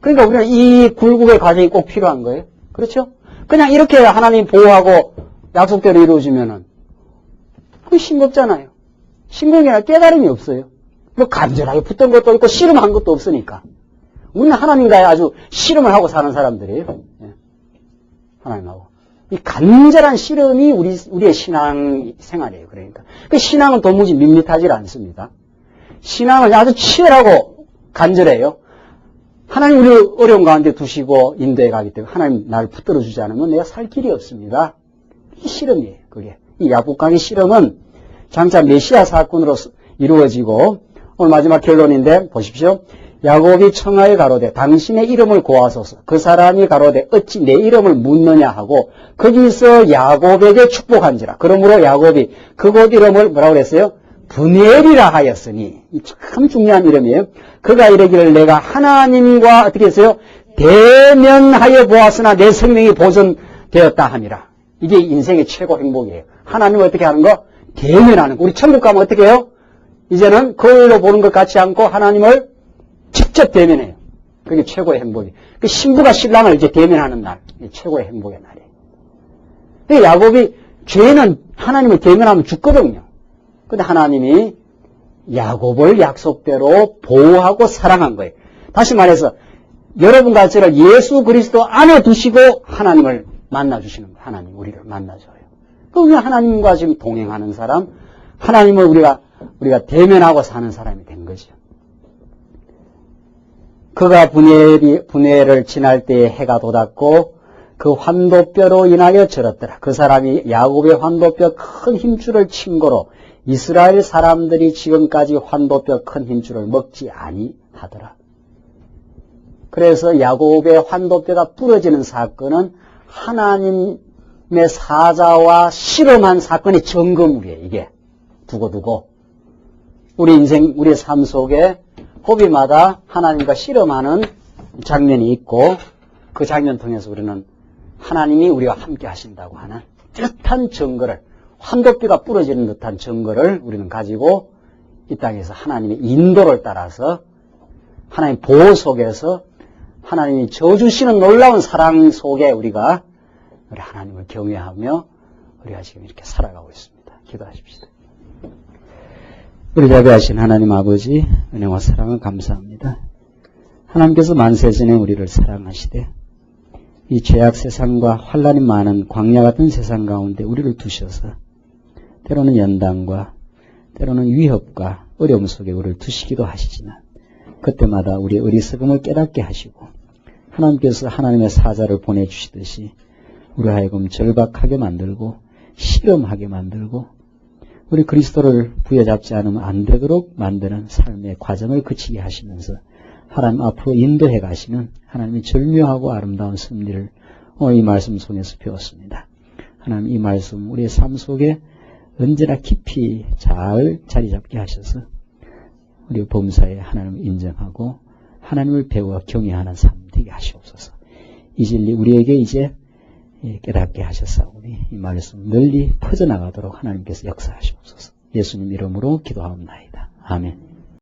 그러니까 우리는 이 굴곡의 과정이 꼭 필요한 거예요. 그렇죠? 그냥 이렇게 하나님 보호하고 약속대로 이루어지면은 그게 싱겁잖아요. 싱거운게 깨달음이 없어요. 뭐 간절하게 붙던 것도 있고 씨름한 것도 없으니까. 우리는 하나님과의 아주 씨름을 하고 사는 사람들이에요. 예. 하나님하고. 이 간절한 씨름이 우리의 신앙 생활이에요. 그러니까. 그 신앙은 도무지 밋밋하지 않습니다. 신앙은 아주 치열하고 간절해요. 하나님 우리 어려운 가운데 두시고 인도해 가기 때문에 하나님 나를 붙들어 주지 않으면 내가 살 길이 없습니다. 이 씨름이에요. 그게. 이 야복강의 씨름은 장차 메시아 사건으로 이루어지고 오늘 마지막 결론인데 보십시오. 야곱이 청하에 가로되 당신의 이름을 고하소서 그 사람이 가로되 어찌 내 이름을 묻느냐 하고 거기서 야곱에게 축복한지라. 그러므로 야곱이 그곳 이름을 뭐라고 그랬어요? 브니엘이라 하였으니 참 중요한 이름이에요. 그가 이르기를 내가 하나님과 어떻게 했어요? 대면하여 보았으나 내 생명이 보존되었다 함이라. 이게 인생의 최고 행복이에요. 하나님을 어떻게 하는 거? 대면하는 거. 우리 천국 가면 어떻게 해요? 이제는 거울로 보는 것 같지 않고 하나님을 직접 대면해요. 그게 최고의 행복이에요. 그 신부가 신랑을 이제 대면하는 날. 이게 최고의 행복의 날이에요. 근데 야곱이 죄는 하나님을 대면하면 죽거든요. 근데 하나님이 야곱을 약속대로 보호하고 사랑한 거예요. 다시 말해서 여러분과 저를 예수 그리스도 안에 두시고 하나님을 만나주시는 거예요. 하나님 우리를 만나줘요. 그럼 우리가 하나님과 지금 동행하는 사람, 하나님을 우리가 대면하고 사는 사람이 된 거죠. 그가 분해를 지날 때에 해가 돋았고 그 환도뼈로 인하여 절었더라. 그 사람이 야곱의 환도뼈 큰 힘줄을 친 거로 이스라엘 사람들이 지금까지 환도뼈 큰 힘줄을 먹지 아니하더라. 그래서 야곱의 환도뼈가 부러지는 사건은 하나님의 사자와 실험한 사건의 점검이에요. 이게 두고두고 우리 인생, 우리의 삶 속에 고비마다 하나님과 실험하는 장면이 있고 그 장면 통해서 우리는 하나님이 우리와 함께 하신다고 하는 뚜렷한 증거를 환도뼈가 부러지는 듯한 증거를 우리는 가지고 이 땅에서 하나님의 인도를 따라서 하나님 보호 속에서 하나님이 저주시는 놀라운 사랑 속에 우리가 우리 하나님을 경외하며 우리가 지금 이렇게 살아가고 있습니다. 기도하십시다. 우리 자비하신 하나님 아버지 은혜와 사랑을 감사합니다. 하나님께서 만세전에 우리를 사랑하시되 이 죄악 세상과 환난이 많은 광야 같은 세상 가운데 우리를 두셔서 때로는 연단과 때로는 위협과 어려움 속에 우리를 두시기도 하시지만 그때마다 우리의 어리석음을 깨닫게 하시고 하나님께서 하나님의 사자를 보내주시듯이 우리 하여금 절박하게 만들고 실험하게 만들고 우리 그리스도를 부여잡지 않으면 안 되도록 만드는 삶의 과정을 그치게 하시면서 하나님 앞으로 인도해 가시는 하나님의 절묘하고 아름다운 섭리를 오늘 이 말씀 속에서 배웠습니다. 하나님 이 말씀 우리의 삶 속에 언제나 깊이 잘 자리 잡게 하셔서 우리 범사에 하나님을 인정하고 하나님을 배워 경외하는 삶 되게 하시옵소서. 이 진리 우리에게 이제 깨닫게 하셨사오니 이 말씀 널리 퍼져나가도록 하나님께서 역사하시옵소서. 예수님 이름으로 기도하옵나이다. 아멘.